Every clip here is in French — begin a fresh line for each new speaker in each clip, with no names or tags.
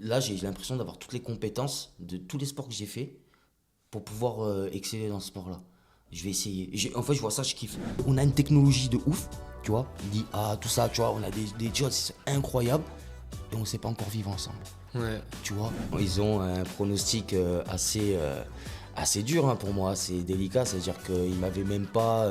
Là, j'ai l'impression d'avoir toutes les compétences de tous les sports que j'ai fait pour pouvoir exceller dans ce sport-là. Je vais essayer. En fait, je vois ça, je kiffe. On a une technologie de ouf, tu vois. L'IA, tout ça, tu vois. On a des choses incroyables et on ne sait pas encore vivre ensemble.
Ouais.
Tu vois. Ils ont un pronostic assez dur hein, pour moi. C'est délicat, c'est-à-dire qu'ils ne m'avaient même pas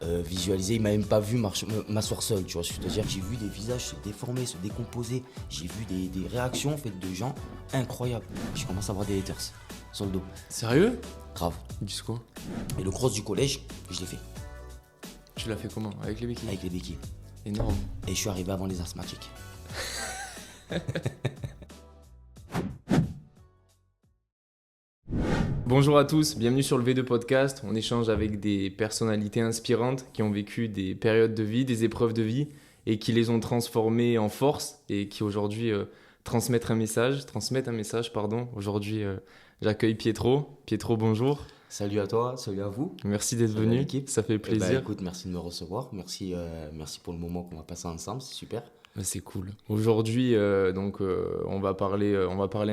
visualisé, ils ne m'avaient même pas vu m'asseoir seul. Tu vois, c'est-à-dire que j'ai vu des visages se déformer, se décomposer. J'ai vu des réactions faites de gens incroyables. Je commence à avoir des haters sur le dos.
Sérieux?
Grave.
Ils disent quoi?
Et le cross du collège, je l'ai fait
Tu l'as fait comment? Avec les béquilles?
avec les béquilles.
Énorme.
Et je suis arrivé avant les asthmatiques.
Bonjour à tous, bienvenue sur le V2 Podcast. On échange avec des personnalités inspirantes qui ont vécu des périodes de vie, des épreuves de vie et qui les ont transformées en force et qui aujourd'hui transmettent un message. Aujourd'hui, j'accueille Pietro. Pietro, bonjour.
Salut à toi, salut à vous.
Merci d'être
Salut à
venu.
l'équipe.
Ça fait
Eh ben,
plaisir.
écoute, merci de me recevoir. Merci pour le moment qu'on va passer ensemble, c'est super.
C'est cool. Aujourd'hui, on va parler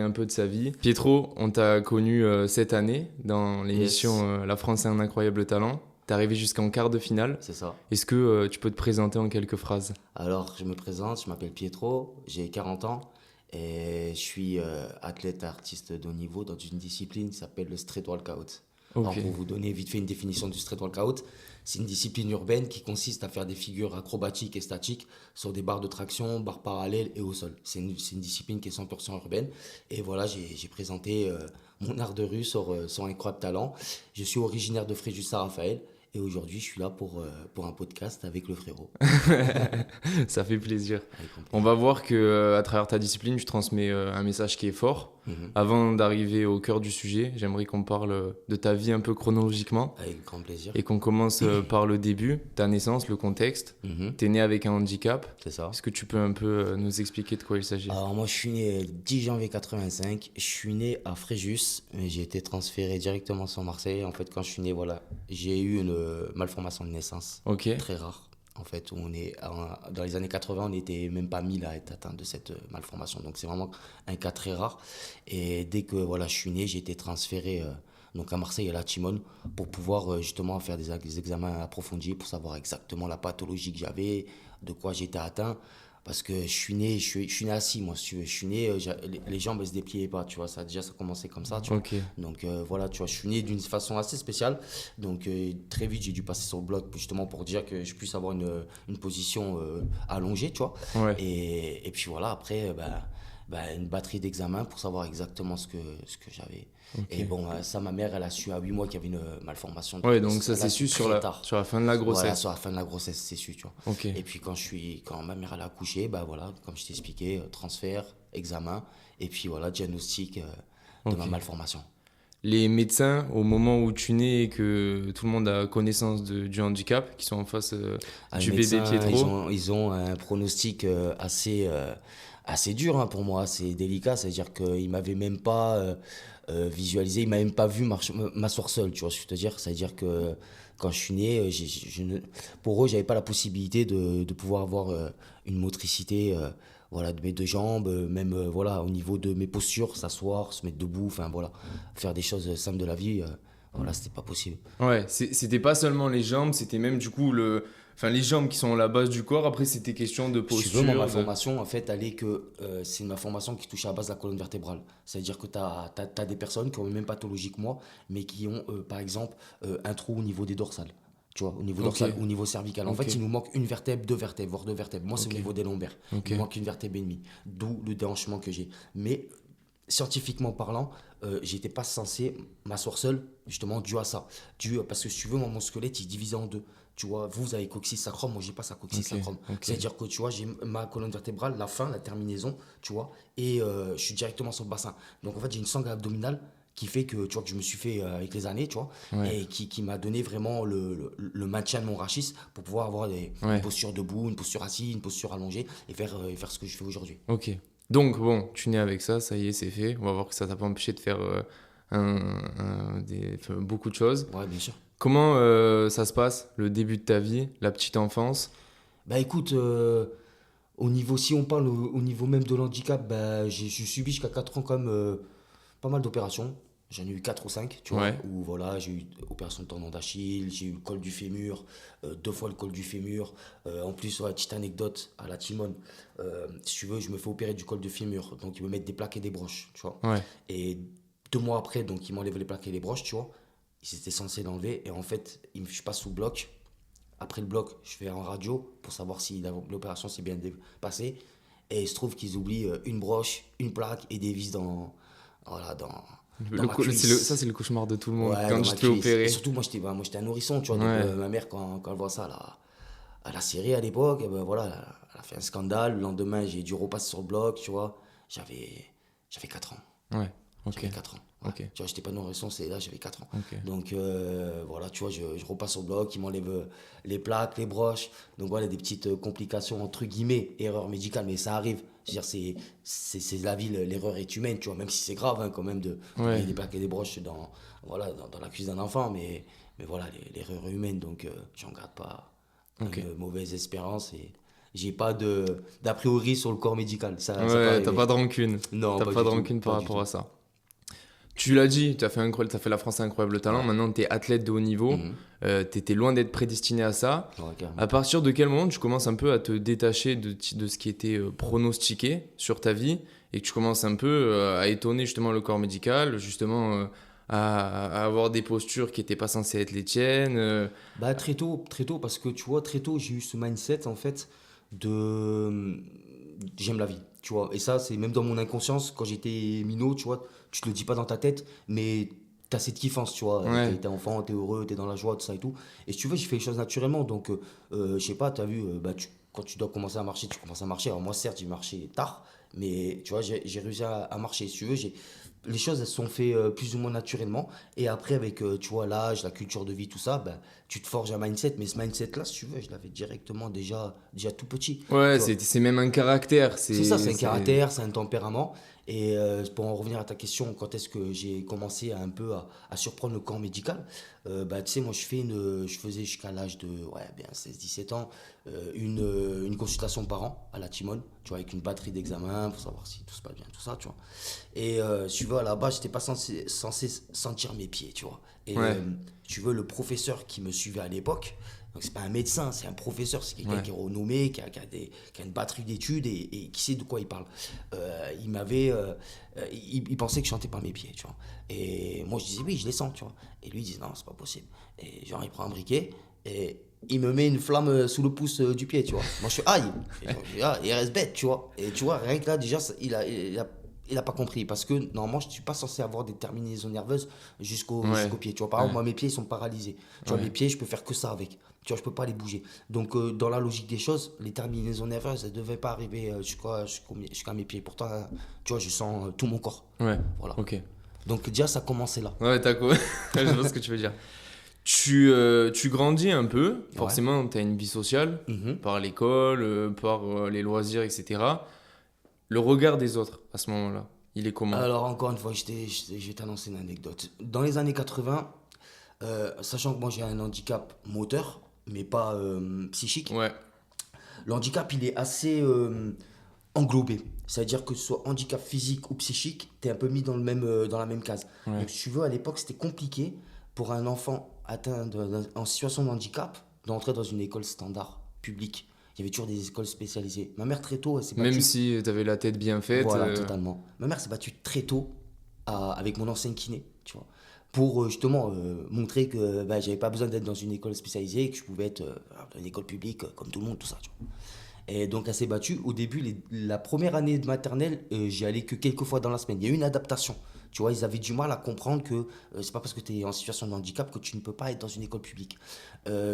un peu de sa vie. Pietro, on t'a connu cette année dans l'émission
Yes.
La France a un incroyable talent. T'es arrivé jusqu'en quart de finale.
C'est ça.
Est-ce que tu peux te présenter en quelques phrases?
Alors, je me présente, je m'appelle Pietro, j'ai 40 ans et je suis athlète artiste de haut niveau dans une discipline qui s'appelle le street workout. Alors,
Ok.
pour vous donner vite fait une définition du street workout, c'est une discipline urbaine qui consiste à faire des figures acrobatiques et statiques sur des barres de traction, barres parallèles et au sol. C'est une discipline qui est 100% urbaine. Et voilà, j'ai présenté mon art de rue sur Incroyable Talent. Je suis originaire de Fréjus-Saint-Raphaël et aujourd'hui, je suis là pour un podcast avec le frérot.
Ça fait plaisir.
Avec mon
On
plaisir.
va voir que à travers ta discipline, tu transmets un message qui est fort.
Mhm.
Avant d'arriver au cœur du sujet, j'aimerais qu'on parle de ta vie un peu chronologiquement
Avec grand plaisir.
et qu'on commence par le début, ta naissance, le contexte.
Mhm.
T'es né avec un handicap.
C'est ça.
Est-ce que tu peux un peu nous expliquer de quoi il s'agit?
Alors moi je suis né le 10 janvier 85, je suis né à Fréjus, mais j'ai été transféré directement sur Marseille. En fait quand je suis né, voilà, j'ai eu une malformation de naissance,
Ok.
très rare. En fait, dans les années 80, on n'était même pas 1000 à être atteint de cette malformation. Donc c'est vraiment un cas très rare. Et dès que voilà, je suis né, j'ai été transféré donc à Marseille à la Timone pour pouvoir justement faire des examens approfondis pour savoir exactement la pathologie que j'avais, de quoi j'étais atteint. Parce que je suis né assis, moi, si tu veux. Je suis né, les jambes, elles se dépliaient pas, tu vois. Déjà, ça commençait comme ça, tu vois.
Ok.
Donc, voilà, tu vois, je suis né d'une façon assez spéciale. Donc, très vite, j'ai dû passer sur le bloc, justement, pour dire que je puisse avoir une position allongée, tu vois.
Ouais.
Et puis, voilà, après, une batterie d'examens pour savoir exactement ce que j'avais.
Ok.
Et bon, ça, ma mère, elle a su à 8 mois qu'il y avait une malformation.
Ouais, donc ça
Elle a
c'est su sur
très
la,
tard.
sur la fin de la
Voilà,
grossesse.
sur la fin de la grossesse, c'est su, tu vois.
Ok.
Et puis quand ma mère elle a accouché, bah voilà, comme je t'ai expliqué, transfert, examen, et puis voilà, diagnostic de ma
Ok.
malformation.
Les médecins, au moment où tu nais et que tout le monde a connaissance du handicap, qui sont en face
Ah, les
du bébé
médecins,
Pietro.
ils ont un pronostic assez dur hein, pour moi, c'est délicat, c'est-à-dire qu'ils ne m'avaient même pas visualisé, ils ne m'avaient même pas vu m'asseoir seul, tu vois ce que je veux te dire, c'est-à-dire que quand je suis né, pour eux, je n'avais pas la possibilité de pouvoir avoir une motricité voilà, de mes deux jambes, même voilà, au niveau de mes postures, s'asseoir, se mettre debout, enfin voilà, faire des choses simples de la vie, voilà, c'était pas possible.
Ouais, c'était pas seulement les jambes, c'était même du coup enfin, les jambes qui sont la base du corps. Après, c'était question de
Si tu veux, moi, ma
posture.
formation, en fait, elle est que c'est une malformation qui touche à la base de la colonne vertébrale. C'est-à-dire que tu as, des personnes qui ont la même pathologie que moi, mais qui ont, par exemple, un trou au niveau des dorsales. Tu vois, au niveau
Ok.
dorsal ou au niveau cervical. En
Ok.
fait, il nous manque une vertèbre, deux vertèbres, voire deux vertèbres. Moi, c'est
Ok.
au niveau des lombaires.
Ok.
Il me manque une vertèbre et demie. D'où le déhanchement que j'ai. Mais scientifiquement parlant, j'étais pas censé m'asseoir seul, justement, dû à ça. Parce que si tu veux, moi, mon squelette, il est divisé en deux. Tu vois, vous avez coccyx sacrum, moi, j'ai pas ça coccyx
Ok.
sacrum.
Ok.
C'est-à-dire que, tu vois, j'ai ma colonne vertébrale, la fin, la terminaison, tu vois, et je suis directement sur le bassin. Donc, en fait, j'ai une sangle abdominale qui fait que, tu vois, que je me suis fait avec les années, tu vois,
Ouais.
et qui m'a donné vraiment le maintien de mon rachis pour pouvoir avoir
Ouais.
une posture debout, une posture assise, une posture allongée, et faire ce que je fais aujourd'hui.
Ok. Donc, bon, tu nais avec ça, ça y est, c'est fait. On va voir que ça t'a pas empêché de faire enfin, beaucoup de choses.
Ouais, bien sûr.
Comment ça se passe, le début de ta vie, la petite enfance?
Bah écoute, Si on parle au niveau même de l'handicap, bah, j'ai subi jusqu'à 4 ans quand même pas mal d'opérations. J'en ai eu 4 ou 5, tu vois,
Ouais.
où voilà, j'ai eu opération de tendon d'Achille, j'ai eu le col du fémur, 2 fois le col du fémur. En plus, ouais, petite anecdote à la Timone, si tu veux, je me fais opérer du col du fémur, donc ils me mettent des plaques et des broches, tu vois.
Ouais.
Et 2 mois après, donc ils m'enlèvent les plaques et les broches, tu vois. Ils étaient censés l'enlever, et en fait, je passe sous bloc. Après le bloc, je fais en radio pour savoir si l'opération s'est bien passée. Et il se trouve qu'ils oublient une broche, une plaque et des vis voilà, dans ma
Ça, c'est
cuisse.
le cauchemar de tout le monde
Ouais,
quand
dans
tu
ma
te fais
cuisse. Et
opérer.
surtout, moi, j'étais un nourrisson, tu vois. Donc,
Ouais.
ma mère, quand elle voit ça à la série à l'époque, eh ben, voilà, elle a fait un scandale. Le lendemain, j'ai dû repasser sur le bloc, tu vois. J'avais 4 ans.
Ouais. Ok.
J'avais 4 ans. Ouais.
Ok.
Tu vois, j'étais pas nourrisson, c'est là, j'avais 4 ans.
Ok.
Donc, voilà, tu vois, je repasse au bloc, ils m'enlèvent les plaques, les broches. Donc, voilà, des petites complications, entre guillemets, erreur médicale, mais ça arrive. Je veux dire, c'est la vie, l'erreur est humaine, tu vois, même si c'est grave, hein, quand même, d'oublier
Ouais.
des plaques et des broches dans la cuisse d'un enfant, mais voilà, l'erreur est humaine, donc j'en garde pas
Ok.
une mauvaise espérance et j'ai pas d'a priori sur le corps médical. Ça peut
Ouais, t'as pas
arriver.
de rancune.
Non,
T'as
pas
pas
du
de
tout,
rancune par
pas du
rapport
tout.
à ça. Tu l'as dit, t'as fait la France un incroyable talent.
Ouais.
Maintenant, t'es athlète de haut niveau.
Mhm.
T'étais loin d'être prédestiné à ça.
Ouais, carrément.
À partir de quel moment tu commences un peu à te détacher de ce qui était pronostiqué sur ta vie et que tu commences un peu à étonner justement le corps médical, justement à avoir des postures qui n'étaient pas censées être les tiennes
Bah, très tôt, parce que tu vois, très tôt, j'ai eu ce mindset en fait de j'aime la vie, tu vois. Et ça, c'est même dans mon inconscience, quand j'étais minot, tu vois, tu te le dis pas dans ta tête, mais t'as cette kiffance, tu vois.
Ouais,
T'es enfant, t'es heureux, t'es dans la joie, tout ça et tout. Et si tu veux, j'ai fait les choses naturellement. Donc, je sais pas, t'as vu, bah, quand tu dois commencer à marcher, tu commences à marcher. Alors, moi, certes, j'ai marché tard, mais tu vois, j'ai réussi à marcher. Si tu veux, les choses, elles se sont fait plus ou moins naturellement. Et après, avec, tu vois, l'âge, la culture de vie, tout ça, bah, tu te forges un mindset. Mais ce mindset-là, si tu veux, je l'avais directement déjà tout petit.
ouais,
Tu vois.
c'est même un caractère.
C'est ça, c'est un caractère, c'est un tempérament. Et pour en revenir à ta question, quand est-ce que j'ai commencé à surprendre le corps médical, bah, tu sais, moi, je faisais jusqu'à l'âge de ouais, bien 16 17 ans, une consultation par an à la Timone, tu vois, avec une batterie d'examens pour savoir si tout se passe bien, tout ça, tu vois. Et si tu veux, à la base, j'étais pas censé sentir mes pieds, tu vois. Et
Ouais,
tu veux, le professeur qui me suivait à l'époque, donc c'est pas un médecin, c'est un professeur, c'est quelqu'un
ouais,
qui est renommé, qui a une batterie d'études et qui sait de quoi il parle. Il pensait que je chantais par mes pieds, tu vois. Et moi je disais oui, je les sens, tu vois. Et lui il dit non, c'est pas possible. Et genre il prend un briquet et il me met une flamme sous le pouce du pied, tu vois. Moi je suis aïe. Et genre, je dis, ah, il reste bête, tu vois. Et tu vois, rien que là déjà, il a pas compris parce que normalement je suis pas censé avoir des terminaisons nerveuses
ouais,
jusqu'au pied, tu vois. Par exemple,
ouais,
moi mes pieds ils sont paralysés, tu vois.
ouais.
Mes pieds je peux faire que ça avec, tu vois, je peux pas les bouger. Donc dans la logique des choses, les terminaisons nerveuses elles devaient pas arriver jusqu'à mes pieds. Pourtant tu vois, je sens tout mon corps,
Ouais,
voilà.
ok.
Donc déjà ça commençait là.
Ouais, t'as quoi? Je vois ce que tu veux dire. Tu grandis un peu,
Ouais.
forcément, tu as une vie sociale,
Mhm.
par l'école, par les loisirs, etc. Le regard des autres, à ce moment-là, il est comment?
Alors encore une fois, je vais t'annoncer une anecdote. Dans les années 80, sachant que moi j'ai un handicap moteur, mais pas psychique,
Ouais,
le handicap il est assez englobé. C'est-à-dire que ce soit handicap physique ou psychique, tu es un peu mis dans la même case.
ouais,
Donc si tu veux, à l'époque c'était compliqué pour un enfant en situation de handicap d'entrer dans une école standard publique. Il y avait toujours des écoles spécialisées. Ma mère très tôt, elle s'est
même
battue.
si tu avais la tête bien faite.
Voilà, totalement. Ma mère s'est battue très tôt avec mon ancien kiné, tu vois, pour justement montrer que bah, j'avais pas besoin d'être dans une école spécialisée et que je pouvais être dans une école publique comme tout le monde, tout ça, tu vois. Et donc elle s'est battue. Au début, la première année de maternelle, j'y allais que quelques fois dans la semaine. Il y a eu une adaptation. Tu vois, ils avaient du mal à comprendre que c'est pas parce que tu es en situation de handicap que tu ne peux pas être dans une école publique.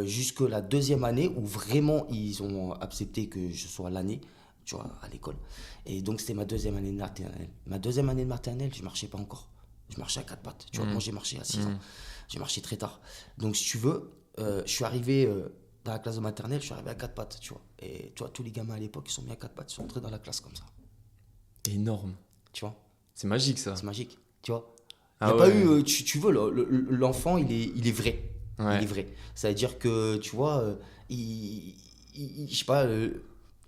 Jusque la deuxième année où vraiment ils ont accepté que je sois l'année, tu vois, à l'école. Et donc c'était ma deuxième année de maternelle. Ma deuxième année de maternelle, je marchais pas encore. Je marchais à 4 pattes. Tu vois, moi j'ai marché à 6 ans. J'ai marché très tard. Donc si tu veux, je suis arrivé dans la classe de maternelle, je suis arrivé à 4 pattes, tu vois. Et tu vois, tous les gamins à l'époque, ils sont mis à 4 pattes, ils sont entrés dans la classe comme ça.
Énorme.
Tu vois,
C'est magique, ça.
c'est magique, tu vois. Il
Ah
n'y a pas
ouais,
eu, tu veux, l'enfant, il est vrai. Il
ouais,
est vrai. Ça veut dire que, tu vois, je sais pas,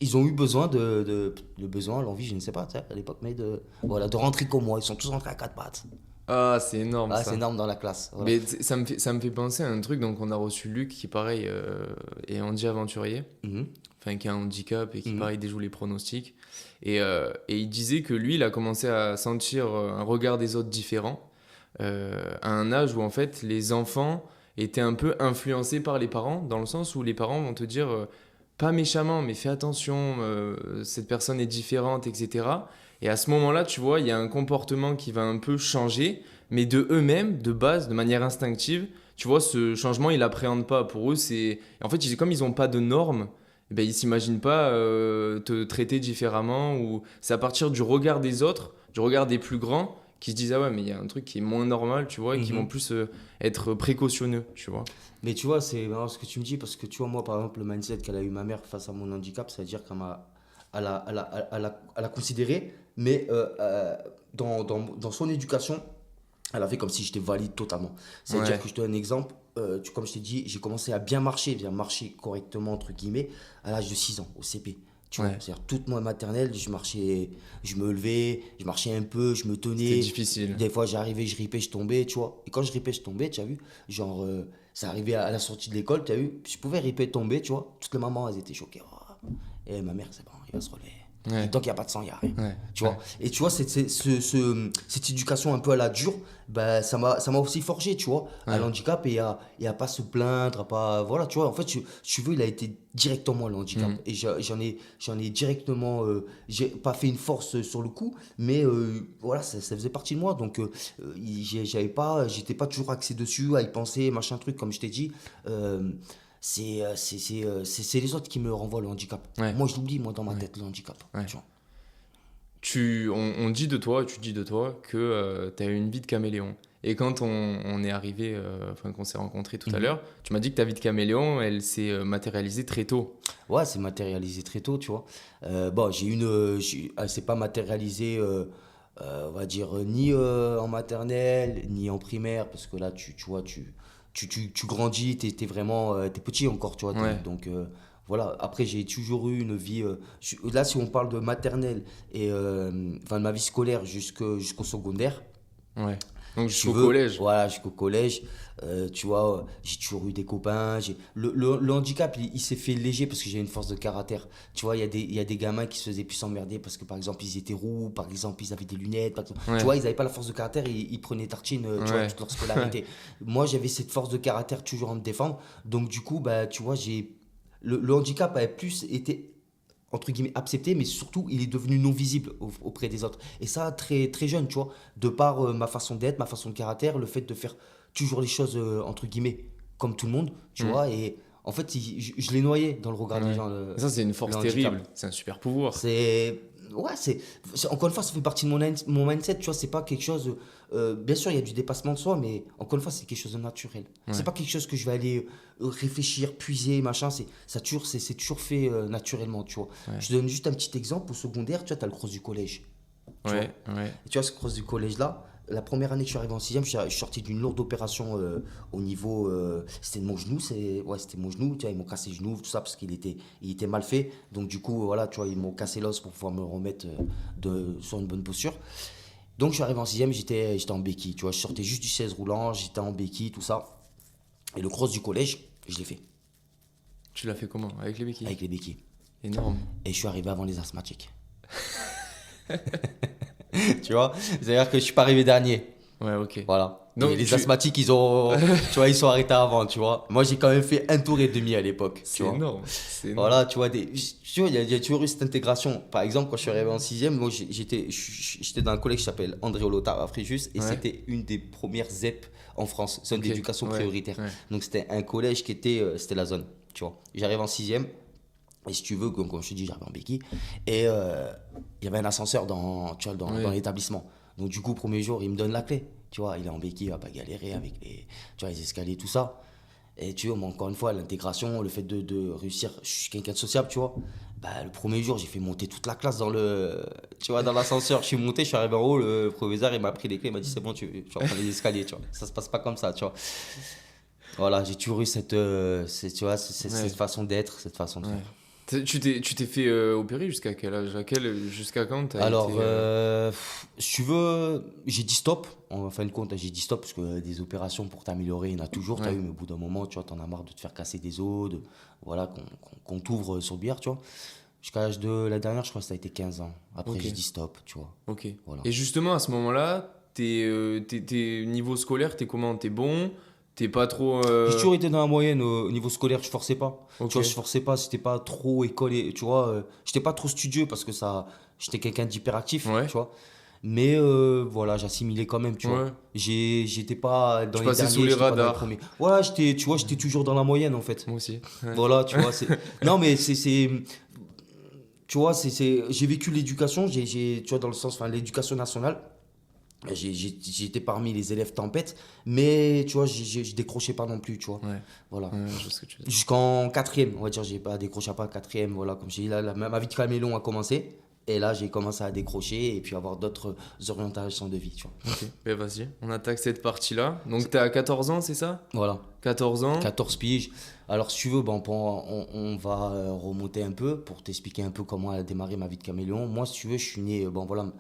ils ont eu besoin le besoin, l'envie, je ne sais pas, tu sais, à l'époque, mais de rentrer comme moi. Ils sont tous rentrés à quatre pattes.
Ah, c'est énorme
Ah,
ça.
c'est énorme dans la classe. Voilà.
Mais ça me fait penser à un truc. Donc, on a reçu Luc qui, pareil, est handi-aventurier,
Mhm.
enfin, qui a un handicap et qui,
Mhm.
pareil, déjoue les pronostics. Et il disait que lui, il a commencé à sentir un regard des autres différent à un âge où, en fait, les enfants étaient un peu influencés par les parents, dans le sens où les parents vont te dire, pas méchamment, mais fais attention, cette personne est différente, etc. Et à ce moment-là, tu vois, il y a un comportement qui va un peu changer, mais de eux-mêmes, de base, de manière instinctive. Tu vois, ce changement, ils l'appréhendent pas. Pour eux, c'est... En fait, comme ils n'ont pas de normes, eh ben, ils s'imaginent pas te traiter différemment. Ou... C'est à partir du regard des autres, du regard des plus grands, qui se disent, ah ouais, mais il y a un truc qui est moins normal, tu vois, et qui vont
Mhm.
plus être précautionneux, tu vois.
Mais tu vois, c'est marrant ce que tu me dis, parce que tu vois, moi, par exemple, le mindset qu'elle a eu ma mère face à mon handicap, c'est-à-dire elle a considéré, mais dans son éducation, elle a fait comme si j'étais valide totalement. C'est-à-dire
Ouais,
que je te donne un exemple, comme je t'ai dit, j'ai commencé à bien marcher correctement, entre guillemets, à l'âge de 6 ans, au CP. Tu vois,
ouais.
c'est-à-dire toute ma maternelle, je marchais, je me levais, je marchais un peu, je me
C'était
tenais.
difficile.
Des fois, j'arrivais, je ripais, je tombais, tu vois. Et quand je ripais, je tombais, tu as vu, genre, ça arrivait à la sortie de l'école, tu as vu, je pouvais riper, tomber, tu vois. Toutes les mamans, elles étaient choquées. Oh. Et ma mère, c'est bon, il va se relever. Et
Ouais,
tant qu'il n'y a pas de sang, il n'y a rien.
ouais,
Tu
ouais.
vois. Et tu vois, cette éducation un peu à la dure, bah, ça m'a aussi forgé, tu vois, à
Ouais.
l'handicap et à pas se plaindre, à pas. Voilà, tu vois, en fait, tu veux, il a été directement le handicap.
Mhm.
Et j'en ai directement. J'ai pas fait une force sur le coup, mais voilà, ça faisait partie de moi. Donc, j'étais pas toujours axé dessus, à y penser, machin truc, comme je t'ai dit. Euh, c'est les autres qui me renvoient le handicap.
Ouais,
Moi, je l'oublie, moi, dans ma
ouais,
tête, le handicap.
ouais.
Tu vois.
On dit de toi, tu dis de toi que tu as eu une vie de caméléon. Et quand on est arrivé, enfin qu'on s'est rencontrés tout à
Mhm.
l'heure, tu m'as dit que ta vie de caméléon, elle s'est matérialisée très tôt.
Ouais, c'est matérialisé très tôt, tu vois. Bon, c'est pas matérialisé, on va dire, ni en maternelle, ni en primaire, parce que là, tu vois, tu grandis, t'es vraiment, t'es petit encore, tu vois.
Ouais,
Donc, voilà. Après, j'ai toujours eu une vie. Là, si on parle de maternelle et enfin, de ma vie scolaire jusqu'au secondaire,
ouais. Donc
si tu
jusqu'au
veux,
collège.
voilà, jusqu'au collège, tu vois, j'ai toujours eu des copains. Le handicap, il s'est fait léger parce que j'ai une force de caractère. Tu vois, il y a des gamins qui se faisaient plus s'emmerder parce que, par exemple, ils étaient roux, par exemple, ils avaient des lunettes. Tu
Ouais,
vois, ils n'avaient pas la force de caractère, ils prenaient tartine, tu vois,
ouais,
toute leur scolarité. Moi, j'avais cette force de caractère toujours à me défendre. Donc, du coup, bah, tu vois, le handicap avait plus été entre guillemets accepté, mais surtout il est devenu non visible auprès des autres. Et ça, très, très jeune, tu vois, de par ma façon d'être, ma façon de caractère, le fait de faire toujours les choses, entre guillemets, comme tout le monde, tu
hmm,
vois, et en fait, je l'ai noyé dans le regard des
ouais.
gens,
Et ça, c'est une
le
force
handicap.
terrible. C'est un super pouvoir.
C'est. Ouais, encore une fois, ça fait partie de mon mindset, tu vois, c'est pas quelque chose. Bien sûr, il y a du dépassement de soi, mais encore une fois, c'est quelque chose de naturel. C'est
Ouais,
pas quelque chose que je vais aller réfléchir, puiser, machin, c'est toujours fait naturellement, tu vois.
ouais,
Je te donne juste un petit exemple. Au secondaire, tu vois, tu as le cross du collège, tu vois.
ouais, ouais.
Et tu vois, ce cross du collège-là, la première année que je suis arrivé en sixième, je suis sorti d'une lourde opération au niveau. C'était de mon genou, c'était mon genou, tu vois, ils m'ont cassé le genou, tout ça, parce qu'il était mal fait. Donc, du coup, voilà, tu vois, ils m'ont cassé l'os pour pouvoir me remettre sur une bonne posture. Donc, je suis arrivé en sixième, j'étais en béquille, tu vois, je sortais juste du 16 roulant, j'étais en béquille, tout ça. Et le cross du collège, je l'ai fait,
Tu l'as fait comment? Avec les béquilles?
avec les béquilles.
Énorme.
Et je suis arrivé avant les asthmatiques. Tu vois, c'est-à-dire que je suis pas arrivé dernier.
Ouais, ok.
Voilà. Et
Donc
les
tu...
asthmatiques, tu vois, ils sont arrêtés avant, tu vois. Moi, j'ai quand même fait un tour et demi à l'époque, tu
C'est
vois.
énorme. C'est énorme.
Voilà, tu vois, tu vois, il y a toujours eu cette intégration. Par exemple, quand je suis arrivé en sixième, moi, j'étais dans un collège qui s'appelle André Olota à Fréjus, et
Ouais.
c'était une des premières ZEP en France, zone
Ok.
d'éducation
Ouais,
prioritaire.
ouais.
Donc, c'était un collège qui était, c'était la zone, tu vois. J'arrive en sixième, et si tu veux, comme je te dis, j'arrive en béquille, et il y avait un ascenseur tu vois, dans
Ouais.
l'établissement. Donc, du coup, premier jour, il me donne la clé. Tu vois, il est en béquille, il va pas galérer avec tu vois, les escaliers, tout ça. Et tu vois, moi, encore une fois, l'intégration, le fait de réussir, je suis quelqu'un de sociable, tu vois. Bah, le premier jour, j'ai fait monter toute la classe tu vois, dans l'ascenseur. Je suis monté, je suis arrivé en haut, le proviseur, il m'a pris les clés, il m'a dit, c'est bon, tu vas prendre les escaliers, tu vois. Ça se passe pas comme ça, tu vois. Voilà, j'ai toujours eu tu vois, cette
Ouais.
façon d'être, cette façon de
Ouais.
faire.
Tu t'es fait opérer jusqu'à quel âge? Jusqu'à quand t'as
Alors,
été,
si tu veux, j'ai dit stop. En fin de compte, j'ai dit stop parce que des opérations pour t'améliorer, il y en a toujours. T'as
Ouais.
eu, mais au bout d'un moment, tu vois, t'en as marre de te faire casser des os, voilà, qu'on t'ouvre sur le billard, tu vois. Jusqu'à l'âge de la dernière, je crois que ça a été 15 ans. Après,
Ok.
j'ai dit stop, tu vois.
Ok.
Voilà.
Et justement, à ce moment-là, niveau scolaire, t'es comment? T'es bon? T'es pas trop.
J'ai toujours été dans la moyenne au niveau scolaire, je forçais pas.
Ok.
Tu vois, je forçais pas, c'était pas trop école, tu vois. J'étais pas trop studieux parce que j'étais quelqu'un d'hyperactif,
Ouais.
tu vois. Mais voilà, j'assimilais quand même, tu vois.
Ouais.
J'étais pas dans
Tu
les
passais sous
derniers,
les
j'étais pas dans les
radars.
premiers. Ouais, tu vois, j'étais toujours dans la moyenne en fait.
Moi aussi. Ouais.
Voilà, tu vois, Non, mais tu vois, j'ai vécu l'éducation, tu vois, dans le sens, enfin, l'éducation nationale. J'étais parmi les élèves tempête, mais tu vois, je décrochais pas non plus, tu vois.
Ouais.
Voilà.
Ouais, je vois ce que tu veux dire.
Jusqu'en quatrième, on va dire, j'ai pas décroché pas quatrième, voilà, comme je dis, là, ma vie de camélon a commencé, et là, j'ai commencé à décrocher, et puis avoir d'autres orientations de vie, tu vois.
Ok. Ben vas-y, on attaque cette partie-là. Donc t'es à 14 ans, c'est ça?
Voilà,
14 ans.
14 piges. Alors, si tu veux, bon, on va remonter un peu, pour t'expliquer un peu comment a démarré ma vie de caméléon. Moi, si tu veux, je suis né, bon, voilà,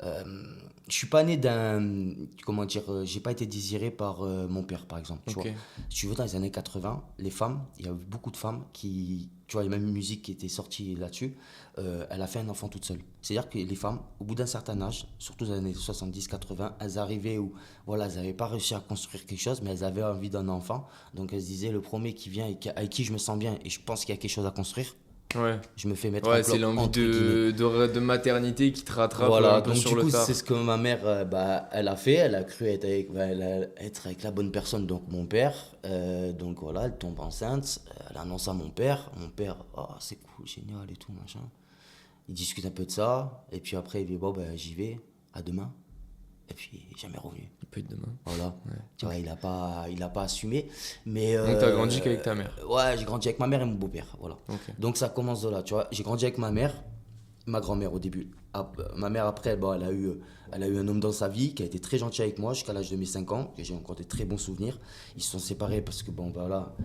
euh, je suis pas né comment dire, j'ai pas été désiré par mon père, par exemple, tu
Ok.
vois. Si tu veux, dans les années 80, les femmes, il y a eu beaucoup de femmes qui, tu vois, il y a même une musique qui était sortie là-dessus, elle a fait un enfant toute seule. C'est-à-dire que les femmes, au bout d'un certain âge, surtout dans les années 70-80, elles arrivaient où, voilà, elles n'avaient pas réussi à construire quelque chose, mais elles avaient envie d'un enfant. Donc elles se disaient, le premier qui vient et avec qui je me sens bien et je pense qu'il y a quelque chose à construire,
Ouais.
je me fais mettre
Ouais,
un
c'est
bloc,
l'envie
entre guillemets.
de maternité qui te rattrape
Voilà,
un peu
donc
sur
du
le
coup,
tard.
c'est ce que ma mère, elle a fait. Elle a cru être avec la bonne personne, donc mon père. Donc voilà, elle tombe enceinte. Elle annonce à mon père. Mon père, oh, c'est cool, génial et tout, machin. Il discute un peu de ça. Et puis après, il dit, bon, ben, j'y vais, à demain. Et puis, jamais revenu.
Il peut être demain.
Voilà.
Ouais.
Tu vois, il a pas assumé. Mais,
Donc t'as grandi qu'avec ta mère.
Ouais, j'ai grandi avec ma mère et mon beau-père. Voilà.
Ok.
Donc ça commence de là, tu vois. J'ai grandi avec ma mère, ma grand-mère au début. Ma mère après, bon, elle a eu un homme dans sa vie qui a été très gentil avec moi jusqu'à l'âge de mes 5 ans, que j'ai encore des très bons souvenirs. Ils se sont séparés parce que bon, voilà,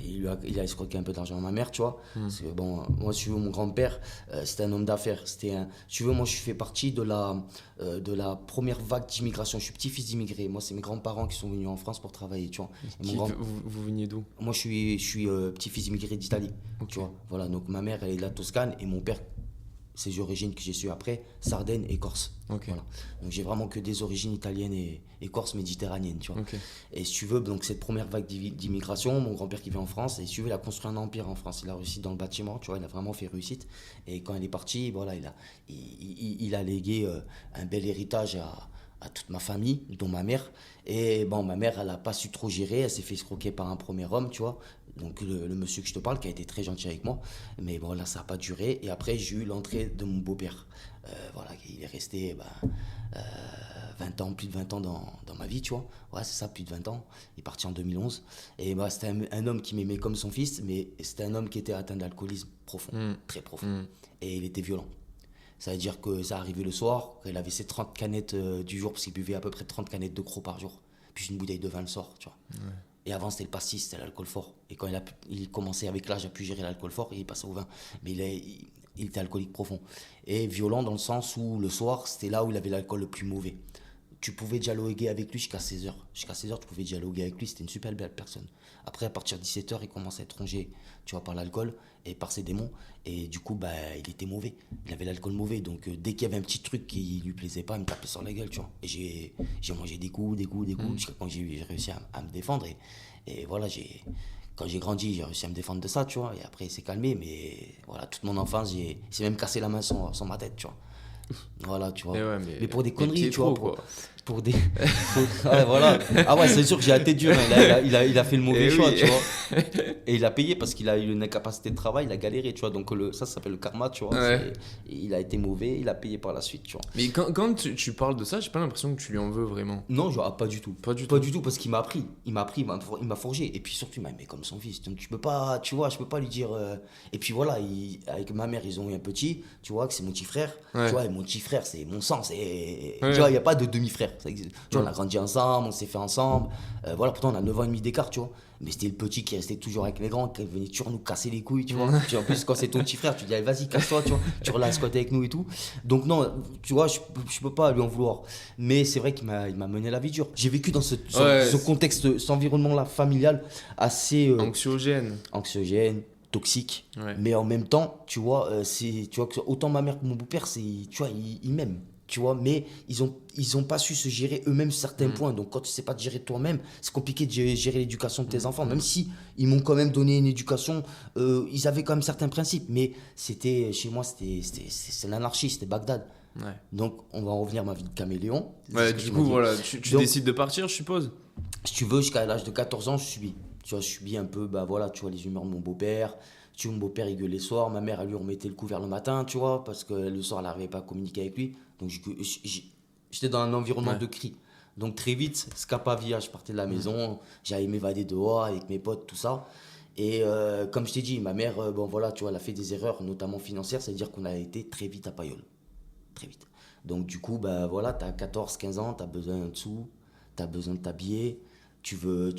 il a escroqué un peu d'argent à ma mère, tu vois. Parce que bon, moi, si tu veux, mon grand-père, c'était un homme d'affaires. Si tu veux, moi, je fais partie de la première vague d'immigration. Je suis petit-fils d'immigrés. Moi, c'est mes grands-parents qui sont venus en France pour travailler, tu vois. Et
Vous veniez d'où?
moi, je suis petit-fils d'immigrés d'Italie, tu vois. Voilà, donc ma mère, elle est de la Toscane et mon père, ses origines que j'ai su après, Sardaigne et Corse.
Ok.
Voilà. Donc j'ai vraiment que des origines italiennes et corse méditerranéennes, tu vois.
Ok.
Et si tu veux, donc cette première vague d'immigration, mon grand-père qui vit en France, et si tu veux, il a construit un empire en France. Il a réussi dans le bâtiment, tu vois, il a vraiment fait réussite. Et quand il est parti, voilà, il a légué un bel héritage à toute ma famille, dont ma mère. Et bon, ma mère, elle n'a pas su trop gérer, elle s'est fait escroquer par un premier homme, tu vois. Donc le monsieur que je te parle, qui a été très gentil avec moi. Mais bon, là, ça n'a pas duré. Et après, j'ai eu l'entrée de mon beau-père. Voilà, il est resté 20 ans, plus de 20 ans dans ma vie, tu vois. Ouais, c'est ça, plus de 20 ans. Il est parti en 2011. Et bah, c'était un homme qui m'aimait comme son fils, mais c'était un homme qui était atteint d'alcoolisme profond, très profond. Et il était violent. Ça veut dire que ça arrivait le soir, quand il avait ses 30 canettes du jour, parce qu'il buvait à peu près 30 canettes de crocs par jour. Puis une bouteille de vin le soir, tu vois. Et avant, c'était le pastis, c'était l'alcool fort. Et quand il commençait avec l'âge à plus gérer l'alcool fort, il est passé au vin. Mais il était alcoolique profond. Et violent dans le sens où le soir, c'était là où il avait l'alcool le plus mauvais. Tu pouvais dialoguer avec lui jusqu'à 16h. Jusqu'à 16h, tu pouvais dialoguer avec lui, c'était une super belle personne. Après, à partir de 17h, il commençait à être rongé, tu vois, par l'alcool et par ses démons. Et du coup, il était mauvais. Il avait l'alcool mauvais. Donc, dès qu'il y avait un petit truc qui lui plaisait pas, il me tapait sur la gueule, tu vois. Et j'ai mangé des coups, jusqu'à quand j'ai réussi à me défendre. Et voilà, quand j'ai grandi, j'ai réussi à me défendre de ça, tu vois. Et après, il s'est calmé. Mais voilà, toute mon enfance, il s'est même cassé la main sur ma tête, tu vois. Voilà, tu vois.
Ouais,
mais pour des conneries, tu
trop,
vois.
quoi.
Pour des. Ouais, voilà. Ah ouais, c'est sûr que j'ai été dur. Hein. Il a fait le mauvais choix,
oui.
tu vois. Et il a payé parce qu'il a eu une incapacité de travail, il a galéré, tu vois. Donc ça s'appelle le karma, tu vois.
Ouais.
Il a été mauvais, il a payé par la suite, tu vois.
Mais quand tu parles de ça, j'ai pas l'impression que tu lui en veux vraiment.
Non, pas du tout.
Pas du
Pas
tout.
du tout parce qu'il m'a appris. Il m'a forgé. Et puis surtout, il m'a aimé comme son fils. Donc tu peux pas, tu vois, lui dire. Et puis voilà, avec ma mère, ils ont eu un petit, tu vois, que c'est mon petit frère.
Ouais.
Tu vois, mon petit frère, c'est mon sang. Tu
Ouais.
vois, il n'y a pas de demi-frère. Tu vois, on a grandi ensemble, on s'est fait ensemble. Voilà, pourtant, on a 9 ans et demi d'écart, tu vois. Mais c'était le petit qui restait toujours avec les grands, qui venait toujours nous casser les couilles, tu vois. Puis en plus, quand c'est ton petit frère, tu dis, allez, vas-y, casse-toi, tu vois. Tu relâches squatter avec nous et tout. Donc, non, tu vois, je peux pas lui en vouloir. Mais c'est vrai il m'a mené la vie dure. J'ai vécu dans ce contexte, cet environnement-là familial assez
Anxiogène.
anxiogène, toxique.
Ouais.
Mais en même temps, tu vois que autant ma mère que mon beau-père, tu vois, ils m'aiment. Tu vois, mais ils ont pas su se gérer eux-mêmes certains points. Donc, quand tu sais pas te gérer toi-même, c'est compliqué de gérer l'éducation de tes enfants. Même si ils m'ont quand même donné une éducation, ils avaient quand même certains principes. Mais chez moi, c'est l'anarchie, c'était Bagdad.
Ouais.
Donc, on va en revenir à ma vie de caméléon. C'est
Ouais,
ce que
du
tu
coup,
m'as dit.
voilà, tu
Donc,
décides de partir, je suppose.
si tu veux, jusqu'à l'âge de 14 ans, je subis. Tu vois, je subis un peu, bah voilà, tu vois, les humeurs de mon beau-père. Tu vois, mon beau-père, il gueulait le soir. Ma mère, elle lui remettait le couvert le matin, tu vois, parce que le soir, elle n'arrivait pas à communiquer avec lui. Donc, j'étais dans un environnement de cris. Donc, très vite, scapavia, je partais de la maison. J'allais m'évader dehors avec mes potes, tout ça. Et comme je t'ai dit, ma mère, bon voilà, tu vois, elle a fait des erreurs, notamment financières. C'est-à-dire qu'on a été très vite à Payolle. Très vite. Donc, du coup, bah voilà, t'as 14, 15 ans, t'as besoin de sous, t'as besoin de t'habiller. Tu veux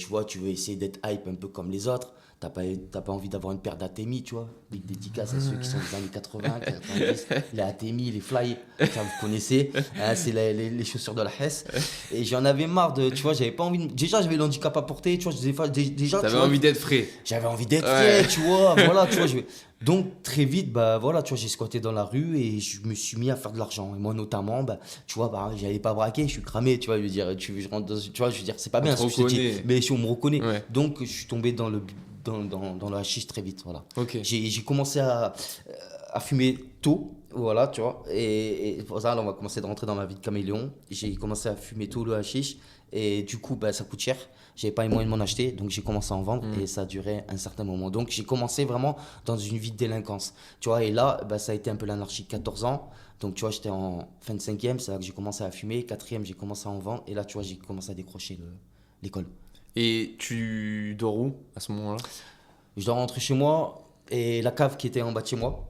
essayer d'être hype un peu comme les autres. T'as pas envie d'avoir une paire d'Atemi, tu vois. Big dédicace à ceux qui sont des années 80, 90. Les Atemi, les Fly, ça vous connaissez. Hein, c'est les chaussures de la Hesse. Et j'en avais marre tu vois, j'avais pas envie. Déjà, j'avais l'handicap à porter, tu vois. Déjà,
T'avais
tu vois,
envie d'être frais.
j'avais envie d'être
Ouais.
frais, tu vois. Voilà, tu vois. Donc, très vite, bah voilà, tu vois, j'ai squatté dans la rue et je me suis mis à faire de l'argent. Et moi, notamment, bah, tu vois, bah, j'allais pas braquer, je suis cramé, tu vois. Je veux dire, je rentre tu vois, je veux dire, c'est pas
On
bien
te
ce que je te dis.
reconnaît.
Mais si on me reconnaît.
Ouais.
Donc, je suis tombé dans le hashish très vite, voilà.
Ok.
J'ai commencé à fumer tôt, voilà, tu vois. Et pour ça, là, on va commencer de rentrer dans ma vie de caméléon. J'ai commencé à fumer tôt le hashish. Et du coup, bah, ça coûte cher. J'avais pas les moyens de m'en acheter, donc j'ai commencé à en vendre et ça a duré un certain moment. Donc j'ai commencé vraiment dans une vie de délinquance. Tu vois, et là, bah, ça a été un peu l'anarchie. 14 ans, donc tu vois, j'étais en fin de cinquième, c'est là que j'ai commencé à fumer. Quatrième, j'ai commencé à en vendre. Et là, tu vois, j'ai commencé à décrocher l'école.
Et tu dors où à ce moment-là?
Je dois rentrer chez moi et la cave qui était en bas de chez moi.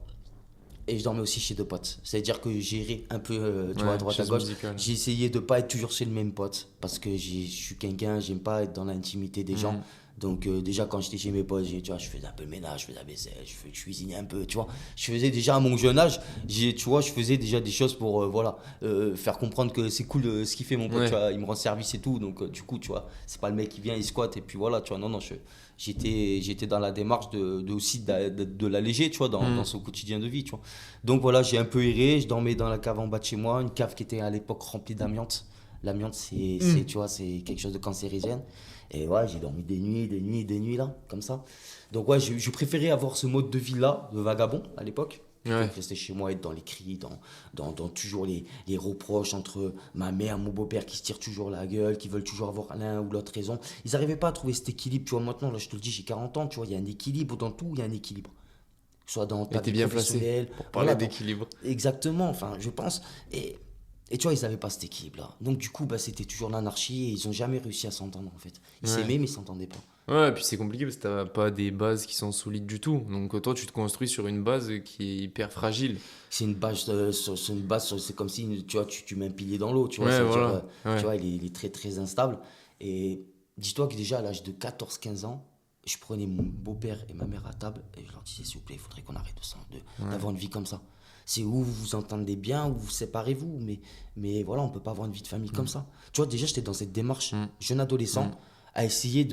Et je dormais aussi chez deux potes. C'est-à-dire que j'irais un peu, tu vois, à droite à
chaise
gauche.
musicale.
J'ai essayé de pas être toujours chez le même pote. Parce que je suis quelqu'un, j'aime pas être dans l'intimité des gens. Donc déjà quand j'étais chez mes potes, tu vois, je faisais un peu le ménage, je faisais la vaisselle, je cuisinais un peu, tu vois. Je faisais déjà à mon jeune âge, tu vois, je faisais déjà des choses pour, voilà, faire comprendre que c'est cool ce qu'il fait mon pote,
Ouais.
tu vois. Il me rend service et tout. Donc du coup, tu vois, c'est pas le mec qui vient, il squatte et puis voilà, tu vois. Non, non, j'étais dans la démarche aussi de l'alléger, tu vois, dans son quotidien de vie, tu vois. Donc voilà, j'ai un peu erré, je dormais dans la cave en bas de chez moi, une cave qui était à l'époque remplie d'amiante. L'amiante, tu vois, c'est quelque chose de cancérigène. Et ouais, j'ai dormi des nuits là, comme ça. Donc ouais, je préférais avoir ce mode de vie là, de vagabond à l'époque.
Ouais.
Rester chez moi, être dans les cris, dans toujours les reproches entre ma mère, mon beau-père qui se tirent toujours la gueule, qui veulent toujours avoir l'un ou l'autre raison. Ils n'arrivaient pas à trouver cet équilibre, tu vois. Maintenant, là, je te le dis, j'ai 40 ans, tu vois, il y a un équilibre dans tout, il y a un équilibre. Que ce soit dans ta
Et t'es
vie
bien placé
professionnelle.
pour parler
voilà,
d'équilibre.
exactement, enfin, je pense. Et tu vois, ils n'avaient pas cet équilibre-là. Donc, du coup, bah, c'était toujours l'anarchie et ils n'ont jamais réussi à s'entendre, en fait. Ils
Ouais.
s'aimaient, mais ils ne s'entendaient pas.
Ouais, et puis c'est compliqué parce que t'as pas des bases qui sont solides du tout. Donc toi, tu te construis sur une base qui est hyper fragile.
C'est une base, c'est comme si, tu vois, tu mets un pilier dans l'eau, tu vois.
Ouais,
Ça veut
voilà.
dire,
Ouais.
tu vois, il est très, très instable. Et dis-toi que déjà, à l'âge de 14, 15 ans, je prenais mon beau-père et ma mère à table et je leur disais, s'il vous plaît, il faudrait qu'on arrête d'avoir une vie comme ça. C'est où vous vous entendez bien, ou vous séparez-vous, mais voilà, on peut pas avoir une vie de famille comme ça. Tu vois, déjà, j'étais dans cette démarche, jeune adolescent, à essayer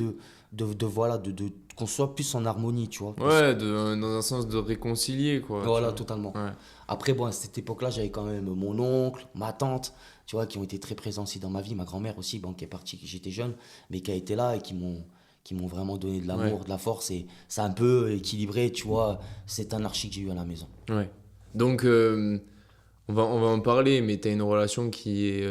voilà, de qu'on soit plus en harmonie, tu vois.
Ouais, dans un sens de réconcilier, quoi.
Voilà,
tu vois.
totalement.
Ouais.
Après, bon, à cette époque-là, j'avais quand même mon oncle, ma tante, tu vois, qui ont été très présents aussi dans ma vie, ma grand-mère aussi, bon, qui est partie quand j'étais jeune, mais qui a été là et qui m'ont vraiment donné de l'amour, de la force, et ça a un peu équilibré, tu vois, cette anarchie que j'ai eue à la maison.
Ouais. Donc, on va en parler, mais tu as une relation qui est.